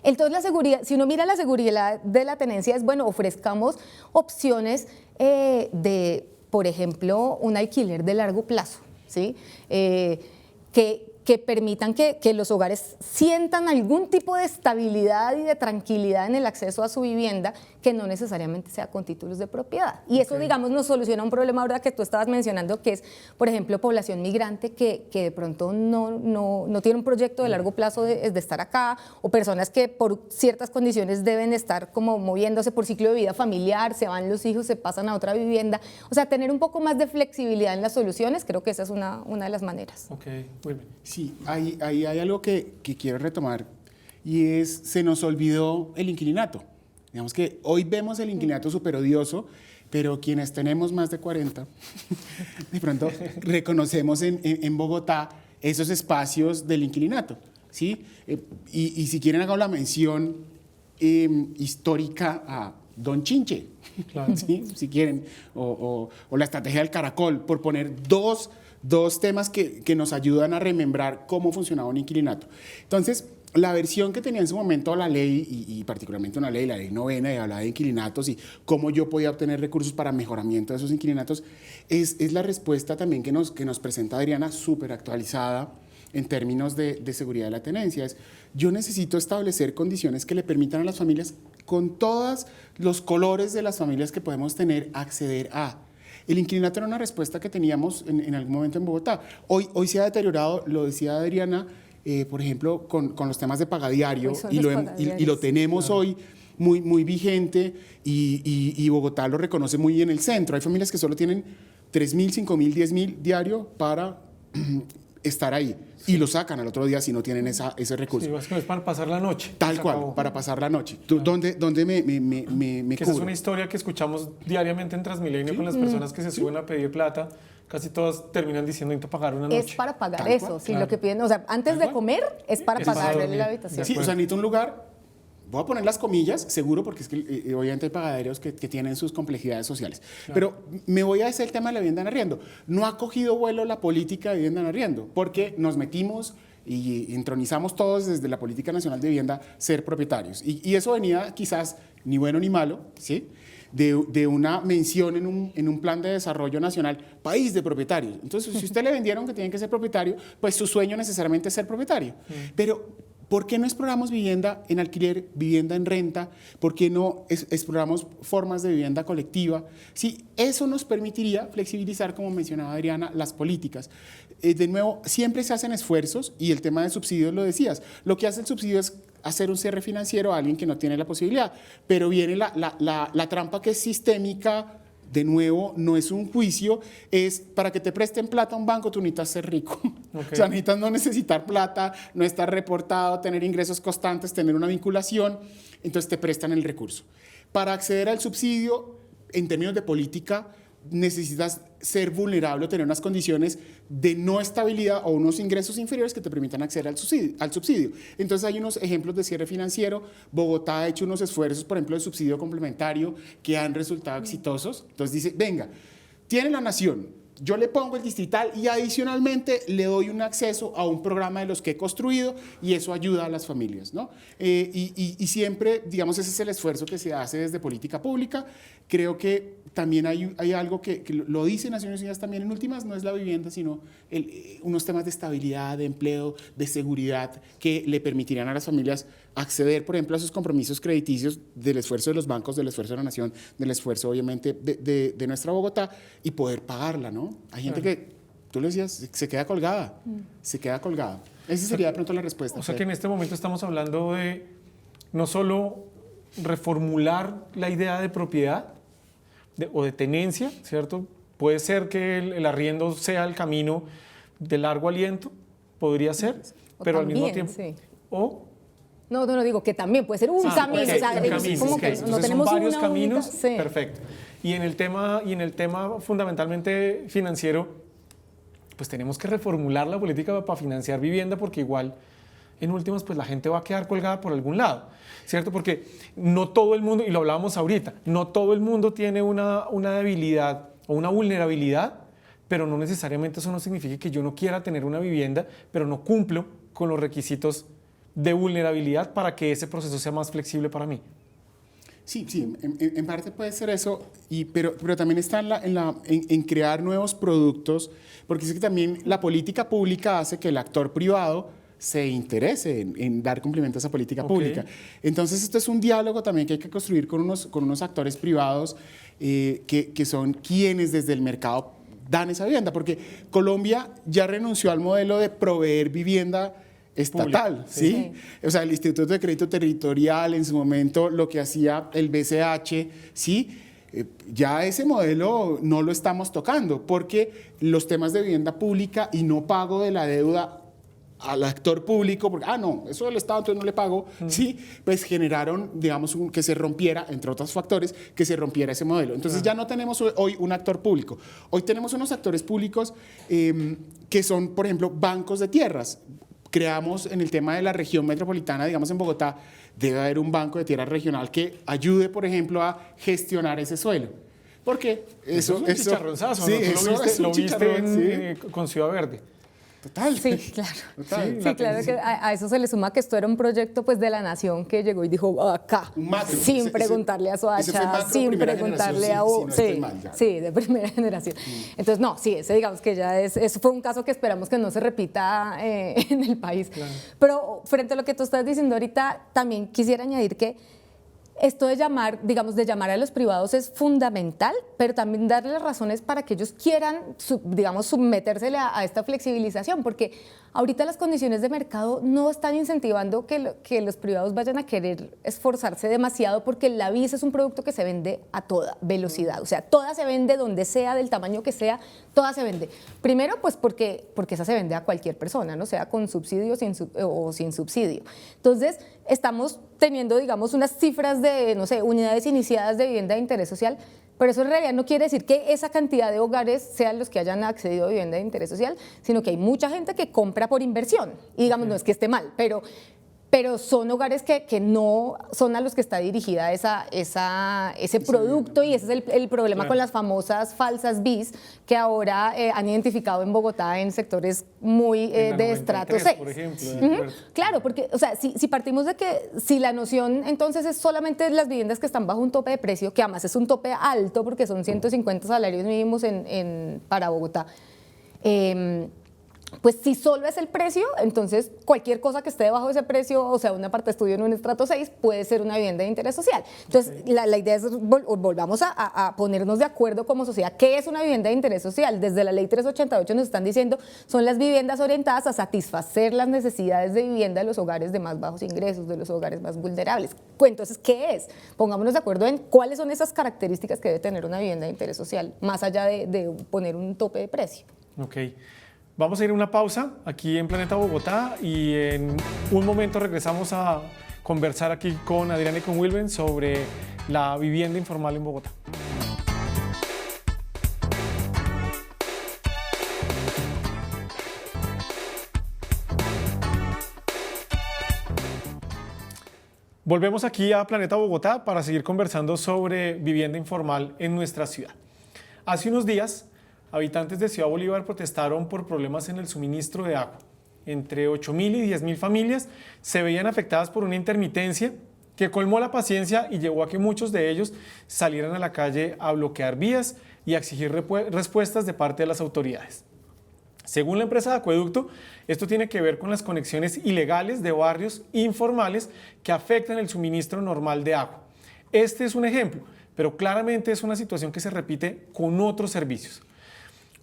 Entonces, la seguridad, si uno mira la seguridad de la tenencia, es bueno, ofrezcamos opciones de, por ejemplo, un alquiler de largo plazo, ¿sí? Que permitan que los hogares sientan algún tipo de estabilidad y de tranquilidad en el acceso a su vivienda, que no necesariamente sea con títulos de propiedad. Y eso, digamos, nos soluciona un problema ahora que tú estabas mencionando, que es, por ejemplo, población migrante que de pronto no tiene un proyecto de largo plazo de estar acá, o personas que por ciertas condiciones deben estar como moviéndose por ciclo de vida familiar, se van los hijos, se pasan a otra vivienda. O sea, tener un poco más de flexibilidad en las soluciones, creo que esa es una de las maneras. Ok, muy bien. Sí, ahí hay algo que quiero retomar, y se nos olvidó el inquilinato. Digamos que hoy vemos el inquilinato súper odioso, pero quienes tenemos más de 40, de pronto reconocemos en Bogotá esos espacios del inquilinato, ¿sí? Y si quieren hago la mención histórica a Don Chinche, Claro. ¿sí? Si quieren, o la estrategia del caracol, por poner dos temas que nos ayudan a remembrar cómo funcionaba un inquilinato. Entonces, la versión que tenía en su momento la ley, y particularmente la ley 9ª, y hablaba de inquilinatos y cómo yo podía obtener recursos para mejoramiento de esos inquilinatos, es la respuesta también que nos presenta Adriana, súper actualizada en términos de seguridad de la tenencia. Yo necesito establecer condiciones que le permitan a las familias, con todos los colores de las familias que podemos tener, acceder a. El inquilinato era una respuesta que teníamos en algún momento en Bogotá. Hoy se ha deteriorado, lo decía Adriana, por ejemplo, con los temas de pagadiario, y lo tenemos hoy muy, muy vigente, y Bogotá lo reconoce muy bien en el centro. Hay familias que solo tienen 3.000, 5.000, 10.000 diario para estar ahí y lo sacan al otro día si no tienen ese recurso. Sí, básicamente es para pasar la noche. Tal Se cual, acabó. para pasar la noche. ¿Dónde me Que esa es cubro? una historia que escuchamos diariamente en Transmilenio con las personas que se suben a pedir plata. Casi todas terminan diciendo necesito pagar una noche. Es para pagar Tal eso, cual, sí, claro. lo que piden, o sea, antes Tal de cual. comer es para Es para pagarle dormir. la habitación. Sí, o sea, necesito un lugar, voy a poner las comillas, seguro, porque es que obviamente hay pagaderos que tienen sus complejidades sociales. Pero me voy a hacer el tema de la vivienda en arriendo. No ha cogido vuelo la política de vivienda en arriendo, porque nos metimos y entronizamos todos desde la Política Nacional de Vivienda ser propietarios. Y eso venía quizás ni bueno ni malo, ¿sí? De una mención en un plan de desarrollo nacional, país de propietarios. Entonces, si usted le vendieron que tienen que ser propietario, pues su sueño necesariamente es ser propietario. Pero, ¿por qué no exploramos vivienda en alquiler, vivienda en renta? ¿Por qué no exploramos formas de vivienda colectiva? Sí, eso nos permitiría flexibilizar, como mencionaba Adriana, las políticas. De nuevo, siempre se hacen esfuerzos y el tema de subsidios lo decías. Lo que hace el subsidio es hacer un cierre financiero a alguien que no tiene la posibilidad, pero viene la trampa que es sistémica. De nuevo, no es un juicio, es para que te presten plata a un banco, tú necesitas ser rico. Okay. O sea, necesitas no necesitar plata, no estar reportado, tener ingresos constantes, tener una vinculación, entonces te prestan el recurso. Para acceder al subsidio, en términos de política, necesitas ser vulnerable o tener unas condiciones de no estabilidad o unos ingresos inferiores que te permitan acceder al subsidio. Entonces hay unos ejemplos de cierre financiero. Bogotá ha hecho unos esfuerzos, por ejemplo, de subsidio complementario que han resultado exitosos. Entonces dice, venga, tiene la nación, yo le pongo el distrital y adicionalmente le doy un acceso a un programa de los que he construido y eso ayuda a las familias, ¿no? Y siempre, digamos, ese es el esfuerzo que se hace desde política pública. Creo que también hay algo que lo dice Naciones Unidas también en últimas, no es la vivienda, sino unos temas de estabilidad, de empleo, de seguridad que le permitirían a las familias acceder, por ejemplo, a sus compromisos crediticios del esfuerzo de los bancos, del esfuerzo de la nación, del esfuerzo, obviamente, de nuestra Bogotá y poder pagarla, ¿no? Hay gente que, tú le decías, se queda colgada, se queda colgada. Esa sería de pronto la respuesta. O sea que en este momento estamos hablando de no solo reformular la idea de propiedad o de tenencia, ¿cierto? Puede ser que el arriendo sea el camino de largo aliento, podría ser, O pero al mismo también, tiempo... sí. O No, digo que también puede ser un camino, ok, o sea, un es camino, como ok. que no Entonces tenemos son varios una caminos, única, sí. perfecto. Y en el tema fundamentalmente financiero, pues tenemos que reformular la política para financiar vivienda porque igual en últimas pues la gente va a quedar colgada por algún lado, ¿cierto? Porque no todo el mundo, y lo hablábamos ahorita, no todo el mundo tiene una debilidad o una vulnerabilidad, pero no necesariamente eso no significa que yo no quiera tener una vivienda, pero no cumplo con los requisitos de vulnerabilidad para que ese proceso sea más flexible para mí. Sí, en parte puede ser eso, pero también está en crear nuevos productos, porque es que también la política pública hace que el actor privado se interese en dar cumplimiento a esa política pública. Entonces, esto es un diálogo también que hay que construir con unos actores privados que son quienes desde el mercado dan esa vivienda, porque Colombia ya renunció al modelo de proveer vivienda estatal, ¿sí? O sea, el Instituto de Crédito Territorial, en su momento, lo que hacía el BCH, ¿sí? Ya ese modelo no lo estamos tocando, porque los temas de vivienda pública y no pago de la deuda al actor público, porque, no, eso del Estado, entonces no le pago, sí, pues generaron, digamos, que se rompiera, entre otros factores, que se rompiera ese modelo. Entonces ya no tenemos hoy un actor público. Hoy tenemos unos actores públicos que son, por ejemplo, bancos de tierras. Creamos en el tema de la región metropolitana, digamos en Bogotá, debe haber un banco de tierras regional que ayude, por ejemplo, a gestionar ese suelo. Porque eso es un chicharronzazo, sí, ¿no? Tú lo viste con Ciudad Verde. Total. Sí, claro. Total. Sí, claro que a eso se le suma que esto era un proyecto pues de la nación que llegó y dijo acá, Un macro. sin preguntarle a ese fue Soacha, macro sin primera preguntarle generación, a si no estoy mal, ya. sí, de primera generación. Entonces, no, sí, ese digamos que ya eso fue un caso que esperamos que no se repita en el país. Claro. Pero frente a lo que tú estás diciendo ahorita, también quisiera añadir que esto de llamar, digamos, de llamar a los privados es fundamental, pero también darles razones para que ellos quieran, digamos, submetérsele a esta flexibilización, porque ahorita las condiciones de mercado no están incentivando que los privados vayan a querer esforzarse demasiado, porque la visa es un producto que se vende a toda velocidad, o sea, toda se vende donde sea, del tamaño que sea, toda se vende. Primero, pues porque esa se vende a cualquier persona, ¿no? Sea con subsidio o sin subsidio. Entonces, estamos teniendo, digamos, unas cifras de, no sé, unidades iniciadas de vivienda de interés social, pero eso en realidad no quiere decir que esa cantidad de hogares sean los que hayan accedido a vivienda de interés social, sino que hay mucha gente que compra por inversión. Y digamos, no es que esté mal, pero son hogares que no son a los que está dirigida ese producto, y ese es el problema con las famosas falsas BIS que ahora han identificado en Bogotá en sectores muy de estrato 6. Por ejemplo, Claro, porque o sea, si partimos de que si la noción entonces es solamente las viviendas que están bajo un tope de precio, que además es un tope alto porque son 150 salarios mínimos para Bogotá, pues si solo es el precio, entonces cualquier cosa que esté debajo de ese precio, o sea, un apartaestudio en un estrato 6, puede ser una vivienda de interés social. Entonces, la idea es volvamos a ponernos de acuerdo como sociedad. ¿Qué es una vivienda de interés social? Desde la ley 388 nos están diciendo, son las viviendas orientadas a satisfacer las necesidades de vivienda de los hogares de más bajos ingresos, de los hogares más vulnerables. Pues entonces, ¿qué es? Pongámonos de acuerdo en cuáles son esas características que debe tener una vivienda de interés social, más allá de poner un tope de precio. Ok. Vamos a ir a una pausa aquí en Planeta Bogotá y en un momento regresamos a conversar aquí con Adriana y con Wilben sobre la vivienda informal en Bogotá. Volvemos aquí a Planeta Bogotá para seguir conversando sobre vivienda informal en nuestra ciudad. Hace unos días, habitantes de Ciudad Bolívar protestaron por problemas en el suministro de agua. Entre 8.000 y 10.000 familias se veían afectadas por una intermitencia que colmó la paciencia y llevó a que muchos de ellos salieran a la calle a bloquear vías y a exigir respuestas de parte de las autoridades. Según la empresa de acueducto, esto tiene que ver con las conexiones ilegales de barrios informales que afectan el suministro normal de agua. Este es un ejemplo, pero claramente es una situación que se repite con otros servicios.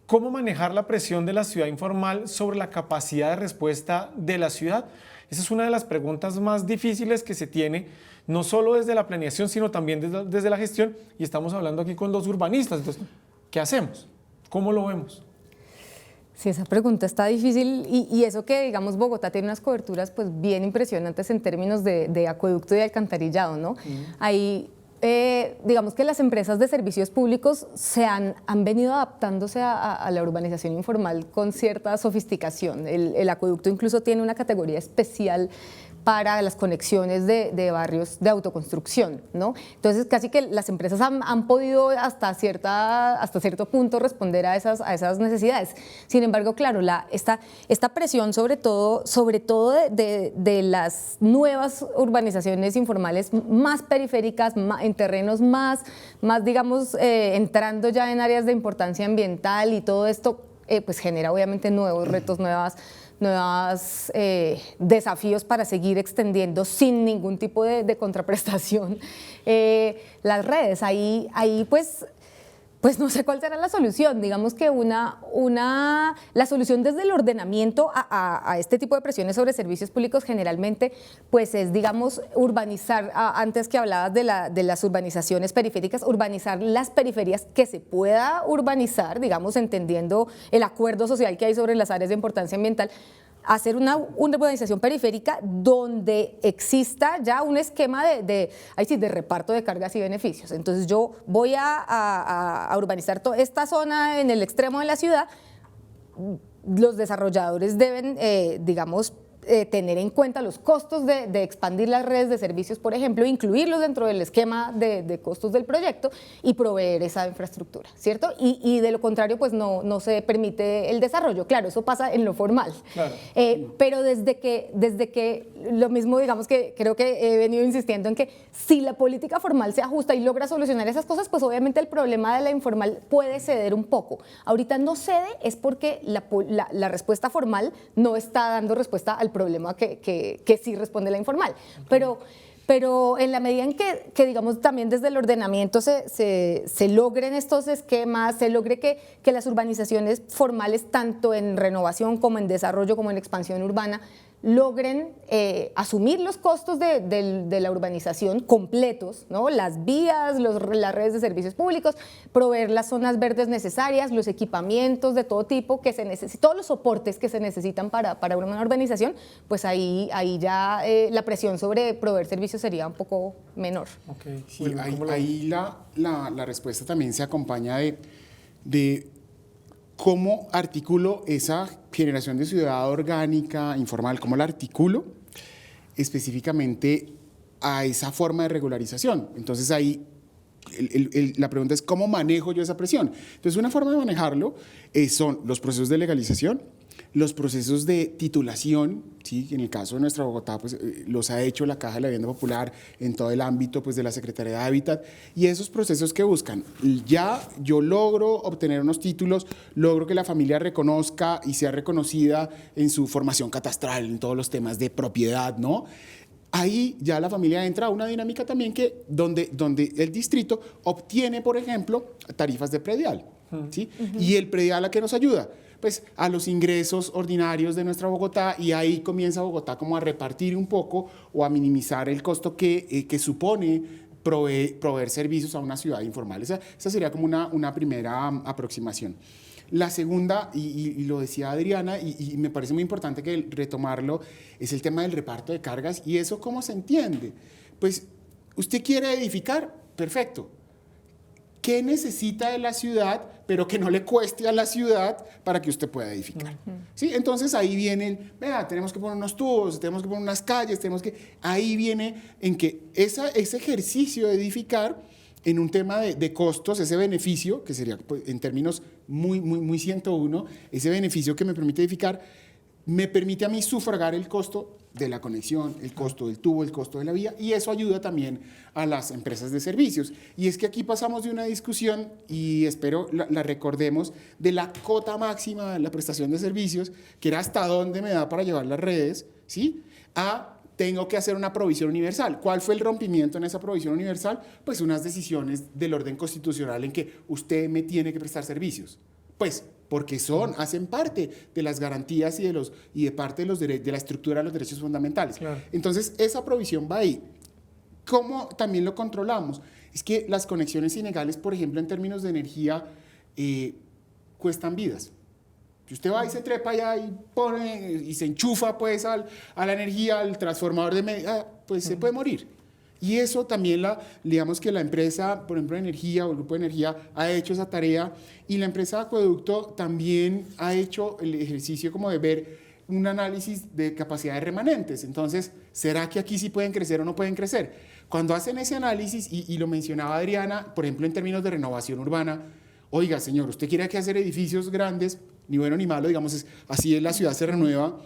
¿Cómo manejar la presión de la ciudad informal sobre la capacidad de respuesta de la ciudad? Esa es una de las preguntas más difíciles que se tiene, no solo desde la planeación, sino también desde la gestión. Y estamos hablando aquí con dos urbanistas. Entonces, ¿qué hacemos? ¿Cómo lo vemos? Sí, esa pregunta está difícil y eso que, digamos, Bogotá tiene unas coberturas pues bien impresionantes en términos de acueducto y alcantarillado, ¿no? Ahí digamos que las empresas de servicios públicos han venido adaptándose a la urbanización informal con cierta sofisticación. El acueducto incluso tiene una categoría especial para las conexiones de barrios de autoconstrucción, ¿no? Entonces, casi que las empresas han podido hasta cierto punto responder a esas necesidades. Sin embargo, claro, esta presión sobre todo de las nuevas urbanizaciones informales más periféricas, en terrenos más digamos, entrando ya en áreas de importancia ambiental, y todo esto pues genera obviamente nuevos retos, nuevos desafíos para seguir extendiendo sin ningún tipo de contraprestación las redes. Ahí pues no sé cuál será la solución. Digamos que la solución desde el ordenamiento a este tipo de presiones sobre servicios públicos generalmente pues es, digamos, urbanizar, antes que hablabas de las urbanizaciones periféricas, urbanizar las periferias que se pueda urbanizar, digamos, entendiendo el acuerdo social que hay sobre las áreas de importancia ambiental, hacer una urbanización periférica donde exista ya un esquema de reparto de cargas y beneficios. Entonces yo voy a urbanizar toda esta zona en el extremo de la ciudad. Los desarrolladores deben, digamos, tener en cuenta los costos de expandir las redes de servicios, por ejemplo, incluirlos dentro del esquema de costos del proyecto y proveer esa infraestructura, ¿cierto? Y de lo contrario, pues no se permite el desarrollo. Claro, eso pasa en lo formal. Claro. Pero desde que lo mismo, digamos, que creo que he venido insistiendo en que si la política formal se ajusta y logra solucionar esas cosas, pues obviamente el problema de la informal puede ceder un poco. Ahorita no cede es porque la respuesta formal no está dando respuesta al problema que sí responde la informal. Pero en la medida en que digamos, también desde el ordenamiento se logren estos esquemas, se logre que las urbanizaciones formales, tanto en renovación como en desarrollo, como en expansión urbana, logren asumir los costos de la urbanización completos, ¿no? Las vías, las redes de servicios públicos, proveer las zonas verdes necesarias, los equipamientos de todo tipo que se necesitan, todos los soportes que se necesitan para una urbanización, pues ahí ya la presión sobre proveer servicios sería un poco menor. Okay. Sí, ahí la respuesta también se acompaña de cómo articulo esa generación de ciudad orgánica, informal, cómo la articulo específicamente a esa forma de regularización. Entonces ahí la pregunta es cómo manejo yo esa presión. Entonces una forma de manejarlo son los procesos de legalización, los procesos de titulación, ¿sí? En el caso de nuestra Bogotá, pues, los ha hecho la Caja de la Vivienda Popular en todo el ámbito pues, de la Secretaría de Hábitat, y esos procesos que buscan, ya yo logro obtener unos títulos, logro que la familia reconozca y sea reconocida en su formación catastral, en todos los temas de propiedad, ¿no? Ahí ya la familia entra a una dinámica también donde el distrito obtiene, por ejemplo, tarifas de predial, ¿sí? Y el predial, ¿a qué nos ayuda? Pues a los ingresos ordinarios de nuestra Bogotá, y ahí comienza Bogotá como a repartir un poco o a minimizar el costo que supone proveer servicios a una ciudad informal. Esa sería como una primera aproximación. La segunda, y lo decía Adriana, y me parece muy importante que retomarlo, es el tema del reparto de cargas. ¿Y eso cómo se entiende? Pues usted quiere edificar, perfecto. ¿Qué necesita de la ciudad, pero que no le cueste a la ciudad para que usted pueda edificar? ¿Sí? Entonces ahí viene, tenemos que poner unos tubos, tenemos que poner unas calles, ahí viene en que ese ejercicio de edificar en un tema de costos, ese beneficio, que sería pues, en términos muy 101, ese beneficio que me permite edificar, me permite a mí sufragar el costo de la conexión, el costo del tubo, el costo de la vía, y eso ayuda también a las empresas de servicios. Y es que aquí pasamos de una discusión, y espero la recordemos, de la cota máxima de la prestación de servicios, que era hasta dónde me da para llevar las redes, ¿sí? A tengo que hacer una provisión universal. ¿Cuál fue el rompimiento en esa provisión universal? Pues unas decisiones del orden constitucional en que usted me tiene que prestar servicios. Pues porque hacen parte de las garantías y de parte de la estructura de los derechos fundamentales. Claro. Entonces, esa provisión va ahí. ¿Cómo también lo controlamos? Es que las conexiones inlegales, por ejemplo, en términos de energía, cuestan vidas. Si usted va y se trepa allá y pone y se enchufa pues a la energía, al transformador de media, pues se puede morir. Y eso también digamos que la empresa, por ejemplo, de energía o el grupo de energía ha hecho esa tarea, y la empresa de acueducto también ha hecho el ejercicio como de ver un análisis de capacidad de remanentes. Entonces, ¿será que aquí sí pueden crecer o no pueden crecer? Cuando hacen ese análisis, y lo mencionaba Adriana, por ejemplo, en términos de renovación urbana, oiga, señor, usted quiere que hacer edificios grandes, ni bueno ni malo, digamos, así es, la ciudad se renueva,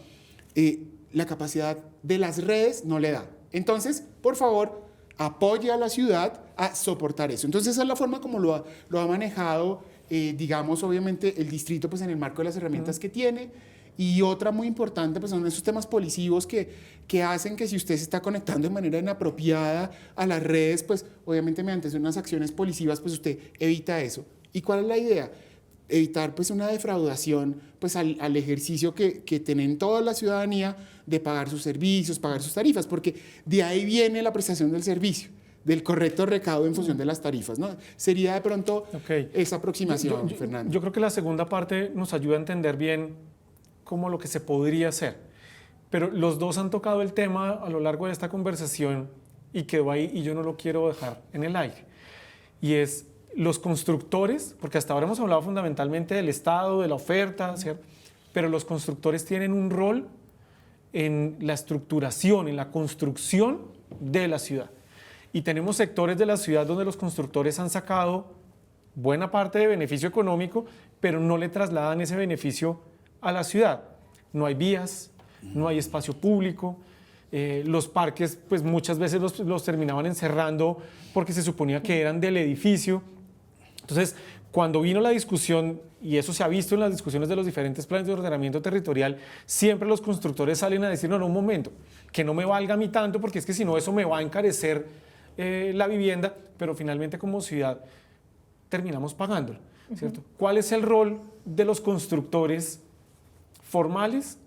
la capacidad de las redes no le da. Entonces, por favor, apoye a la ciudad a soportar eso. Entonces, esa es la forma como lo ha manejado, digamos, obviamente, el distrito, pues, en el marco de las herramientas que tiene. Y otra muy importante, pues, son esos temas polisivos que hacen que si usted se está conectando de manera inapropiada a las redes, pues, obviamente, mediante unas acciones polisivas, pues, usted evita eso. ¿Y cuál es la idea? Evitar pues una defraudación pues al ejercicio que tienen toda la ciudadanía de pagar sus servicios, pagar sus tarifas, porque de ahí viene la prestación del servicio, del correcto recaudo en función de las tarifas, ¿no? Sería de pronto esa aproximación, Fernando. Yo creo que la segunda parte nos ayuda a entender bien cómo lo que se podría hacer, pero los dos han tocado el tema a lo largo de esta conversación y quedó ahí, y yo no lo quiero dejar en el aire, y es los constructores, porque hasta ahora hemos hablado fundamentalmente del Estado, de la oferta, ¿cierto? Pero los constructores tienen un rol en la estructuración, en la construcción de la ciudad. Y tenemos sectores de la ciudad donde los constructores han sacado buena parte de beneficio económico, pero no le trasladan ese beneficio a la ciudad. No hay vías, no hay espacio público. Los parques, pues muchas veces los terminaban encerrando porque se suponía que eran del edificio. Entonces, cuando vino la discusión, y eso se ha visto en las discusiones de los diferentes planes de ordenamiento territorial, siempre los constructores salen a decir, no, un momento, que no me valga a mí tanto, porque es que si no eso me va a encarecer la vivienda, pero finalmente como ciudad terminamos pagándolo, ¿cierto? ¿Cuál es el rol de los constructores formales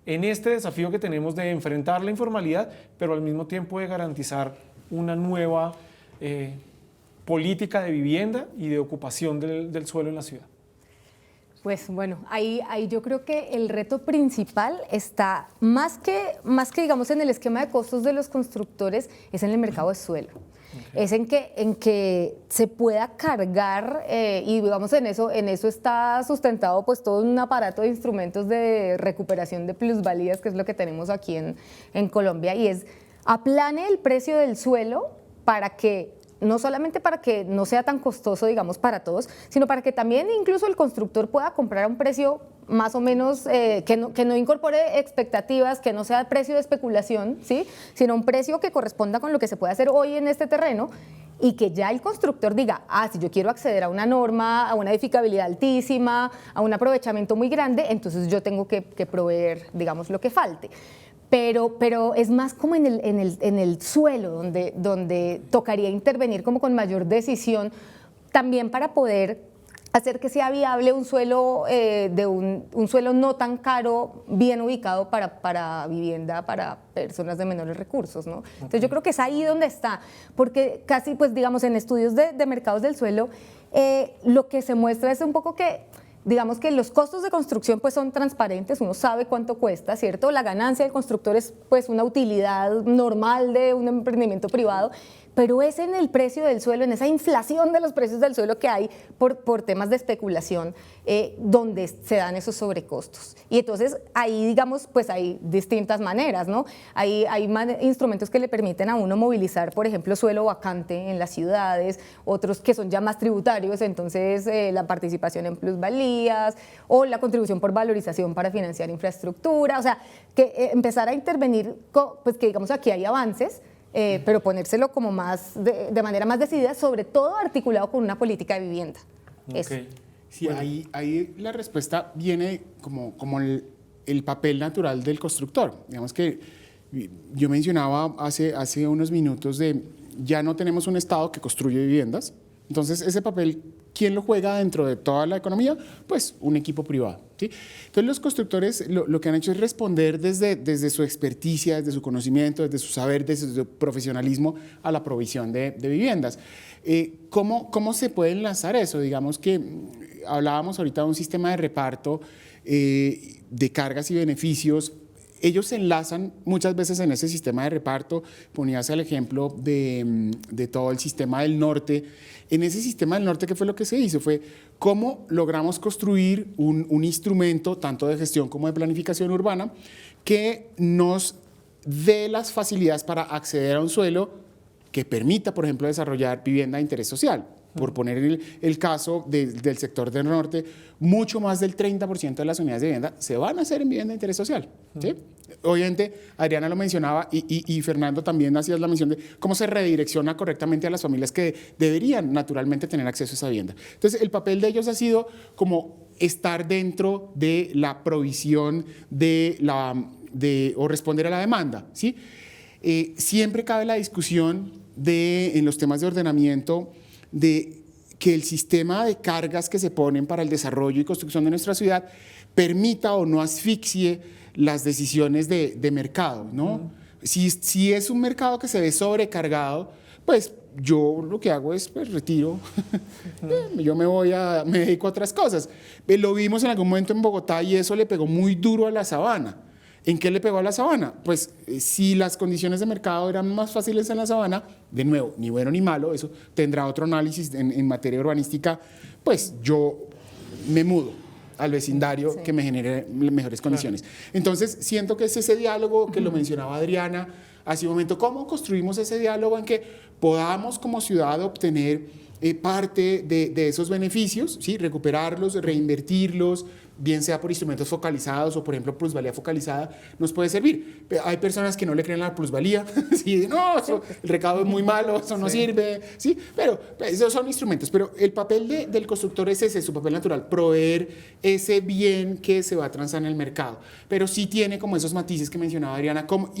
en este desafío que tenemos de enfrentar la informalidad, pero al mismo tiempo de garantizar una nueva política de vivienda y de ocupación del suelo en la ciudad? Pues bueno, ahí yo creo que el reto principal está más que digamos en el esquema de costos de los constructores, es en el mercado de suelo. Okay. Es en que se pueda cargar y digamos en eso está sustentado pues todo un aparato de instrumentos de recuperación de plusvalías, que es lo que tenemos aquí en Colombia, y es aplane el precio del suelo para que no solamente para que no sea tan costoso, digamos, para todos, sino para que también incluso el constructor pueda comprar a un precio más o menos que no incorpore expectativas, que no sea precio de especulación, ¿sí? Sino un precio que corresponda con lo que se puede hacer hoy en este terreno, y que ya el constructor diga, si yo quiero acceder a una norma, a una edificabilidad altísima, a un aprovechamiento muy grande, entonces yo tengo que proveer, digamos, lo que falte. Pero es más como en el suelo donde tocaría intervenir como con mayor decisión, también para poder hacer que sea viable un suelo, un suelo no tan caro, bien ubicado para vivienda, para personas de menores recursos, ¿no? Entonces yo creo que es ahí donde está, porque casi, pues digamos, en estudios de mercados del suelo, lo que se muestra es un poco que, digamos que los costos de construcción pues son transparentes, uno sabe cuánto cuesta, ¿cierto? La ganancia del constructor es pues una utilidad normal de un emprendimiento privado, pero es en el precio del suelo, en esa inflación de los precios del suelo que hay por temas de especulación, donde se dan esos sobrecostos. Y entonces ahí, digamos, pues hay distintas maneras, ¿no? Hay instrumentos que le permiten a uno movilizar, por ejemplo, suelo vacante en las ciudades, otros que son ya más tributarios, entonces la participación en plusvalías o la contribución por valorización para financiar infraestructura, o sea, que empezar a intervenir, pues que digamos aquí hay avances, pero ponérselo como de manera más decidida, sobre todo articulado con una política de vivienda. Okay. Sí, bueno. ahí la respuesta viene como el papel natural del constructor. Digamos que yo mencionaba hace unos minutos ya no tenemos un Estado que construye viviendas, entonces ese papel, ¿quién lo juega dentro de toda la economía? Pues un equipo privado, ¿sí? Entonces los constructores lo que han hecho es responder desde su experticia, desde su conocimiento, desde su saber, desde su profesionalismo a la provisión de viviendas. ¿Cómo se puede enlazar eso? Digamos que hablábamos ahorita de un sistema de reparto de cargas y beneficios. Ellos se enlazan muchas veces en ese sistema de reparto. Ponías el ejemplo de todo el sistema del norte. En ese sistema del norte, ¿qué fue lo que se hizo? Fue cómo logramos construir un instrumento, tanto de gestión como de planificación urbana, que nos dé las facilidades para acceder a un suelo que permita, por ejemplo, desarrollar vivienda de interés social. Por poner el caso del sector del norte, mucho más del 30% de las unidades de vivienda se van a hacer en vivienda de interés social, ¿sí? Obviamente, Adriana lo mencionaba y Fernando también hacía la mención de cómo se redirecciona correctamente a las familias que deberían naturalmente tener acceso a esa vivienda. Entonces, el papel de ellos ha sido como estar dentro de la provisión o responder a la demanda, ¿sí? Siempre cabe la discusión en los temas de ordenamiento de que el sistema de cargas que se ponen para el desarrollo y construcción de nuestra ciudad permita o no asfixie las decisiones de mercado, ¿no? Si es un mercado que se ve sobrecargado, pues yo lo que hago es pues retiro, yo me dedico a otras cosas. Lo vimos en algún momento en Bogotá y eso le pegó muy duro a la sabana. ¿En qué le pegó a la sabana? Pues si las condiciones de mercado eran más fáciles en la sabana, de nuevo, ni bueno ni malo, eso tendrá otro análisis en materia urbanística, pues yo me mudo al vecindario que me genere mejores condiciones. Entonces, siento que es ese diálogo que lo mencionaba Adriana hace un momento. ¿Cómo construimos ese diálogo en que podamos como ciudad obtener parte de esos beneficios, ¿sí? Recuperarlos, reinvertirlos, bien sea por instrumentos focalizados o, por ejemplo, plusvalía focalizada, nos puede servir. Hay personas que no le creen la plusvalía, ¿sí? No, el recaudo es muy malo, eso no sirve, ¿sí? Pero esos son instrumentos. Pero el papel del constructor es ese, su papel natural, proveer ese bien que se va a transar en el mercado. Pero sí tiene como esos matices que mencionaba Adriana. ¿Cómo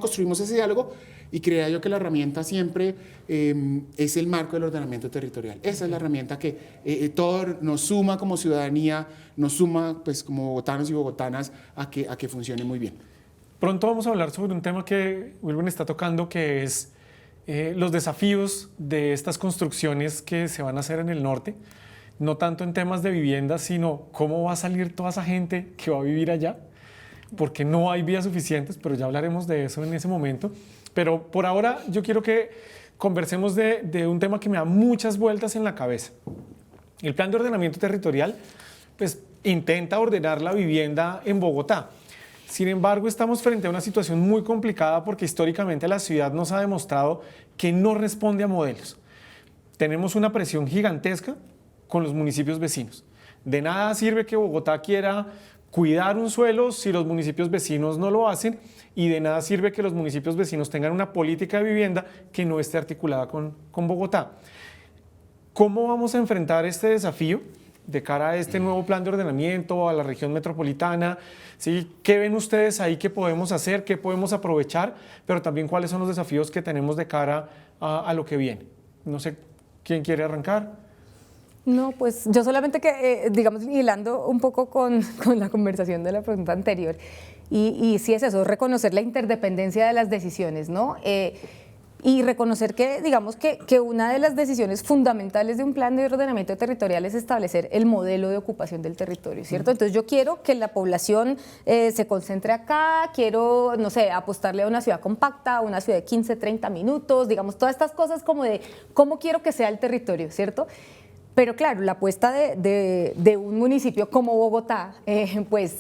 construimos ese diálogo? Y creía yo que la herramienta siempre es el marco del ordenamiento territorial. Esa es la herramienta que todo nos suma como ciudadanía, nos suma pues, como bogotanos y bogotanas a que funcione muy bien. Pronto vamos a hablar sobre un tema que Wilben está tocando, que es los desafíos de estas construcciones que se van a hacer en el norte, no tanto en temas de vivienda, sino cómo va a salir toda esa gente que va a vivir allá, porque no hay vías suficientes, pero ya hablaremos de eso en ese momento. Pero por ahora yo quiero que conversemos de un tema que me da muchas vueltas en la cabeza. El plan de ordenamiento territorial pues, intenta ordenar la vivienda en Bogotá. Sin embargo, estamos frente a una situación muy complicada porque históricamente la ciudad nos ha demostrado que no responde a modelos. Tenemos una presión gigantesca con los municipios vecinos. De nada sirve que Bogotá quiera cuidar un suelo si los municipios vecinos no lo hacen, y de nada sirve que los municipios vecinos tengan una política de vivienda que no esté articulada con Bogotá. ¿Cómo vamos a enfrentar este desafío de cara a este nuevo plan de ordenamiento, a la región metropolitana? ¿Sí? ¿Qué ven ustedes ahí que podemos hacer, qué podemos aprovechar, pero también cuáles son los desafíos que tenemos de cara a lo que viene? No sé, ¿quién quiere arrancar? No, pues yo solamente que, digamos, hilando un poco con la conversación de la pregunta anterior, y sí es eso, reconocer la interdependencia de las decisiones, ¿no? Y reconocer que, digamos, que una de las decisiones fundamentales de un plan de ordenamiento territorial es establecer el modelo de ocupación del territorio, ¿cierto? Entonces yo quiero que la población se concentre acá, quiero, no sé, apostarle a una ciudad compacta, a una ciudad de 15, 30 minutos, digamos, todas estas cosas como de cómo quiero que sea el territorio, ¿cierto? Pero claro, la apuesta de un municipio como Bogotá, pues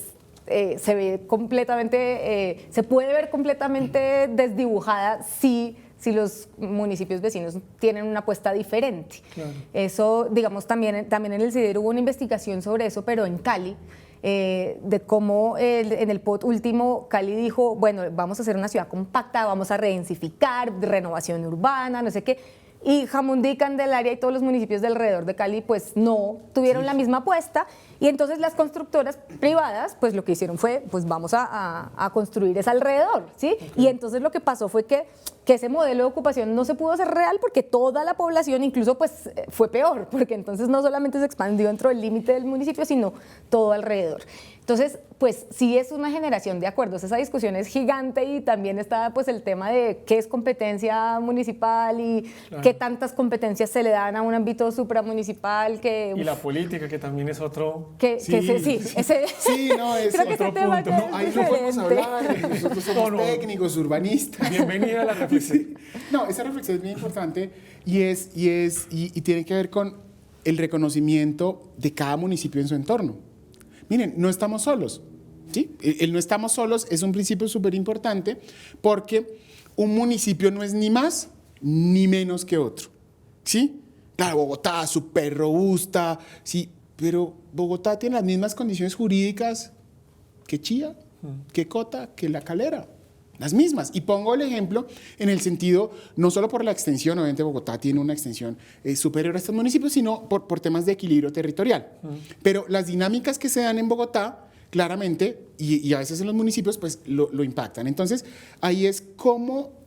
se ve completamente, se puede ver completamente desdibujada si los municipios vecinos tienen una apuesta diferente. Claro. Eso, digamos, también en el CIDER hubo una investigación sobre eso, pero en Cali, de cómo en el POT último Cali dijo, bueno, vamos a hacer una ciudad compacta, vamos a redensificar, renovación urbana, no sé qué. Y Jamundí, Candelaria y todos los municipios de alrededor de Cali pues no tuvieron la misma apuesta, y entonces las constructoras privadas pues lo que hicieron fue pues vamos a construir es alrededor, ¿sí? Okay. Y entonces lo que pasó fue que ese modelo de ocupación no se pudo hacer real porque toda la población incluso pues fue peor, porque entonces no solamente se expandió dentro del límite del municipio, sino todo alrededor. Entonces, pues sí es una generación de acuerdos, esa discusión es gigante, y también está pues el tema de qué es competencia municipal y claro, qué tantas competencias se le dan a un ámbito supramunicipal. Y la política, que también es otro... Sí, no, es creo que otro ese tema punto. No, ahí no podemos hablar, nosotros somos técnicos, urbanistas. Bienvenida a la reflexión. Sí. No, esa reflexión es bien importante y tiene que ver con el reconocimiento de cada municipio en su entorno. Miren, no estamos solos, ¿sí? El no estamos solos es un principio súper importante, porque un municipio no es ni más ni menos que otro, ¿sí? Claro, Bogotá, súper robusta, sí, pero Bogotá tiene las mismas condiciones jurídicas que Chía, que Cota, que La Calera. Las mismas. Y pongo el ejemplo en el sentido, no solo por la extensión, obviamente Bogotá tiene una extensión superior a estos municipios, sino por temas de equilibrio territorial. Pero las dinámicas que se dan en Bogotá, claramente, y a veces en los municipios, pues lo impactan. Entonces, ahí es cómo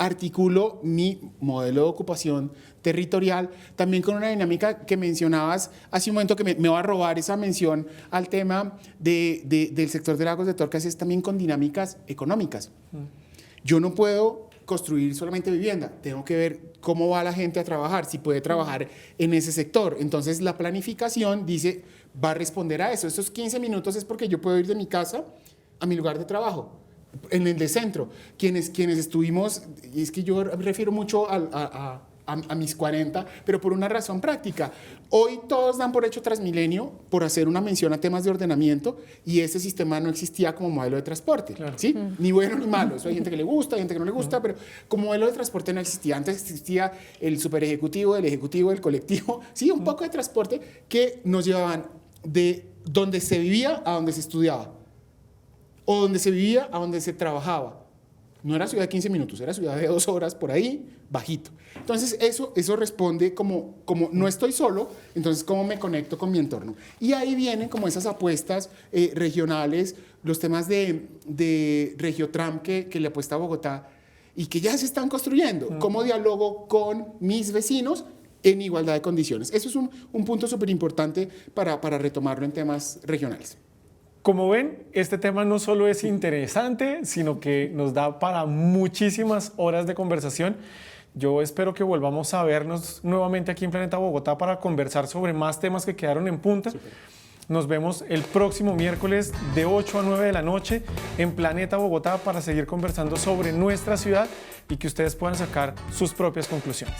articulo mi modelo de ocupación territorial, también con una dinámica que mencionabas hace un momento, que me va a robar esa mención al tema del sector de Lagos de Torcas, es también con dinámicas económicas. Yo no puedo construir solamente vivienda, tengo que ver cómo va la gente a trabajar, si puede trabajar en ese sector. Entonces la planificación dice, va a responder a eso. Esos 15 minutos es porque yo puedo ir de mi casa a mi lugar de trabajo. En el de centro, quienes estuvimos, y es que yo refiero mucho a a mis 40, pero por una razón práctica. Hoy todos dan por hecho Transmilenio por hacer una mención a temas de ordenamiento y ese sistema no existía como modelo de transporte, ¿sí? Ni bueno ni malo. Eso hay gente que le gusta, hay gente que no le gusta, pero como modelo de transporte no existía. Antes existía el superejecutivo, el ejecutivo, el colectivo, sí, un poco de transporte que nos llevaban de donde se vivía a donde se estudiaba o donde se vivía a donde se trabajaba. No era ciudad de 15 minutos, era ciudad de 2 horas por ahí, bajito. Entonces eso responde como no estoy solo, entonces cómo me conecto con mi entorno. Y ahí vienen como esas apuestas regionales, los temas de Regiotram que le apuesta a Bogotá y que ya se están construyendo. ¿Cómo dialogo con mis vecinos en igualdad de condiciones? Eso es un punto súper importante para retomarlo en temas regionales. Como ven, este tema no solo es interesante, sino que nos da para muchísimas horas de conversación. Yo espero que volvamos a vernos nuevamente aquí en Planeta Bogotá para conversar sobre más temas que quedaron en punta. Super. Nos vemos el próximo miércoles de 8 a 9 de la noche en Planeta Bogotá para seguir conversando sobre nuestra ciudad y que ustedes puedan sacar sus propias conclusiones.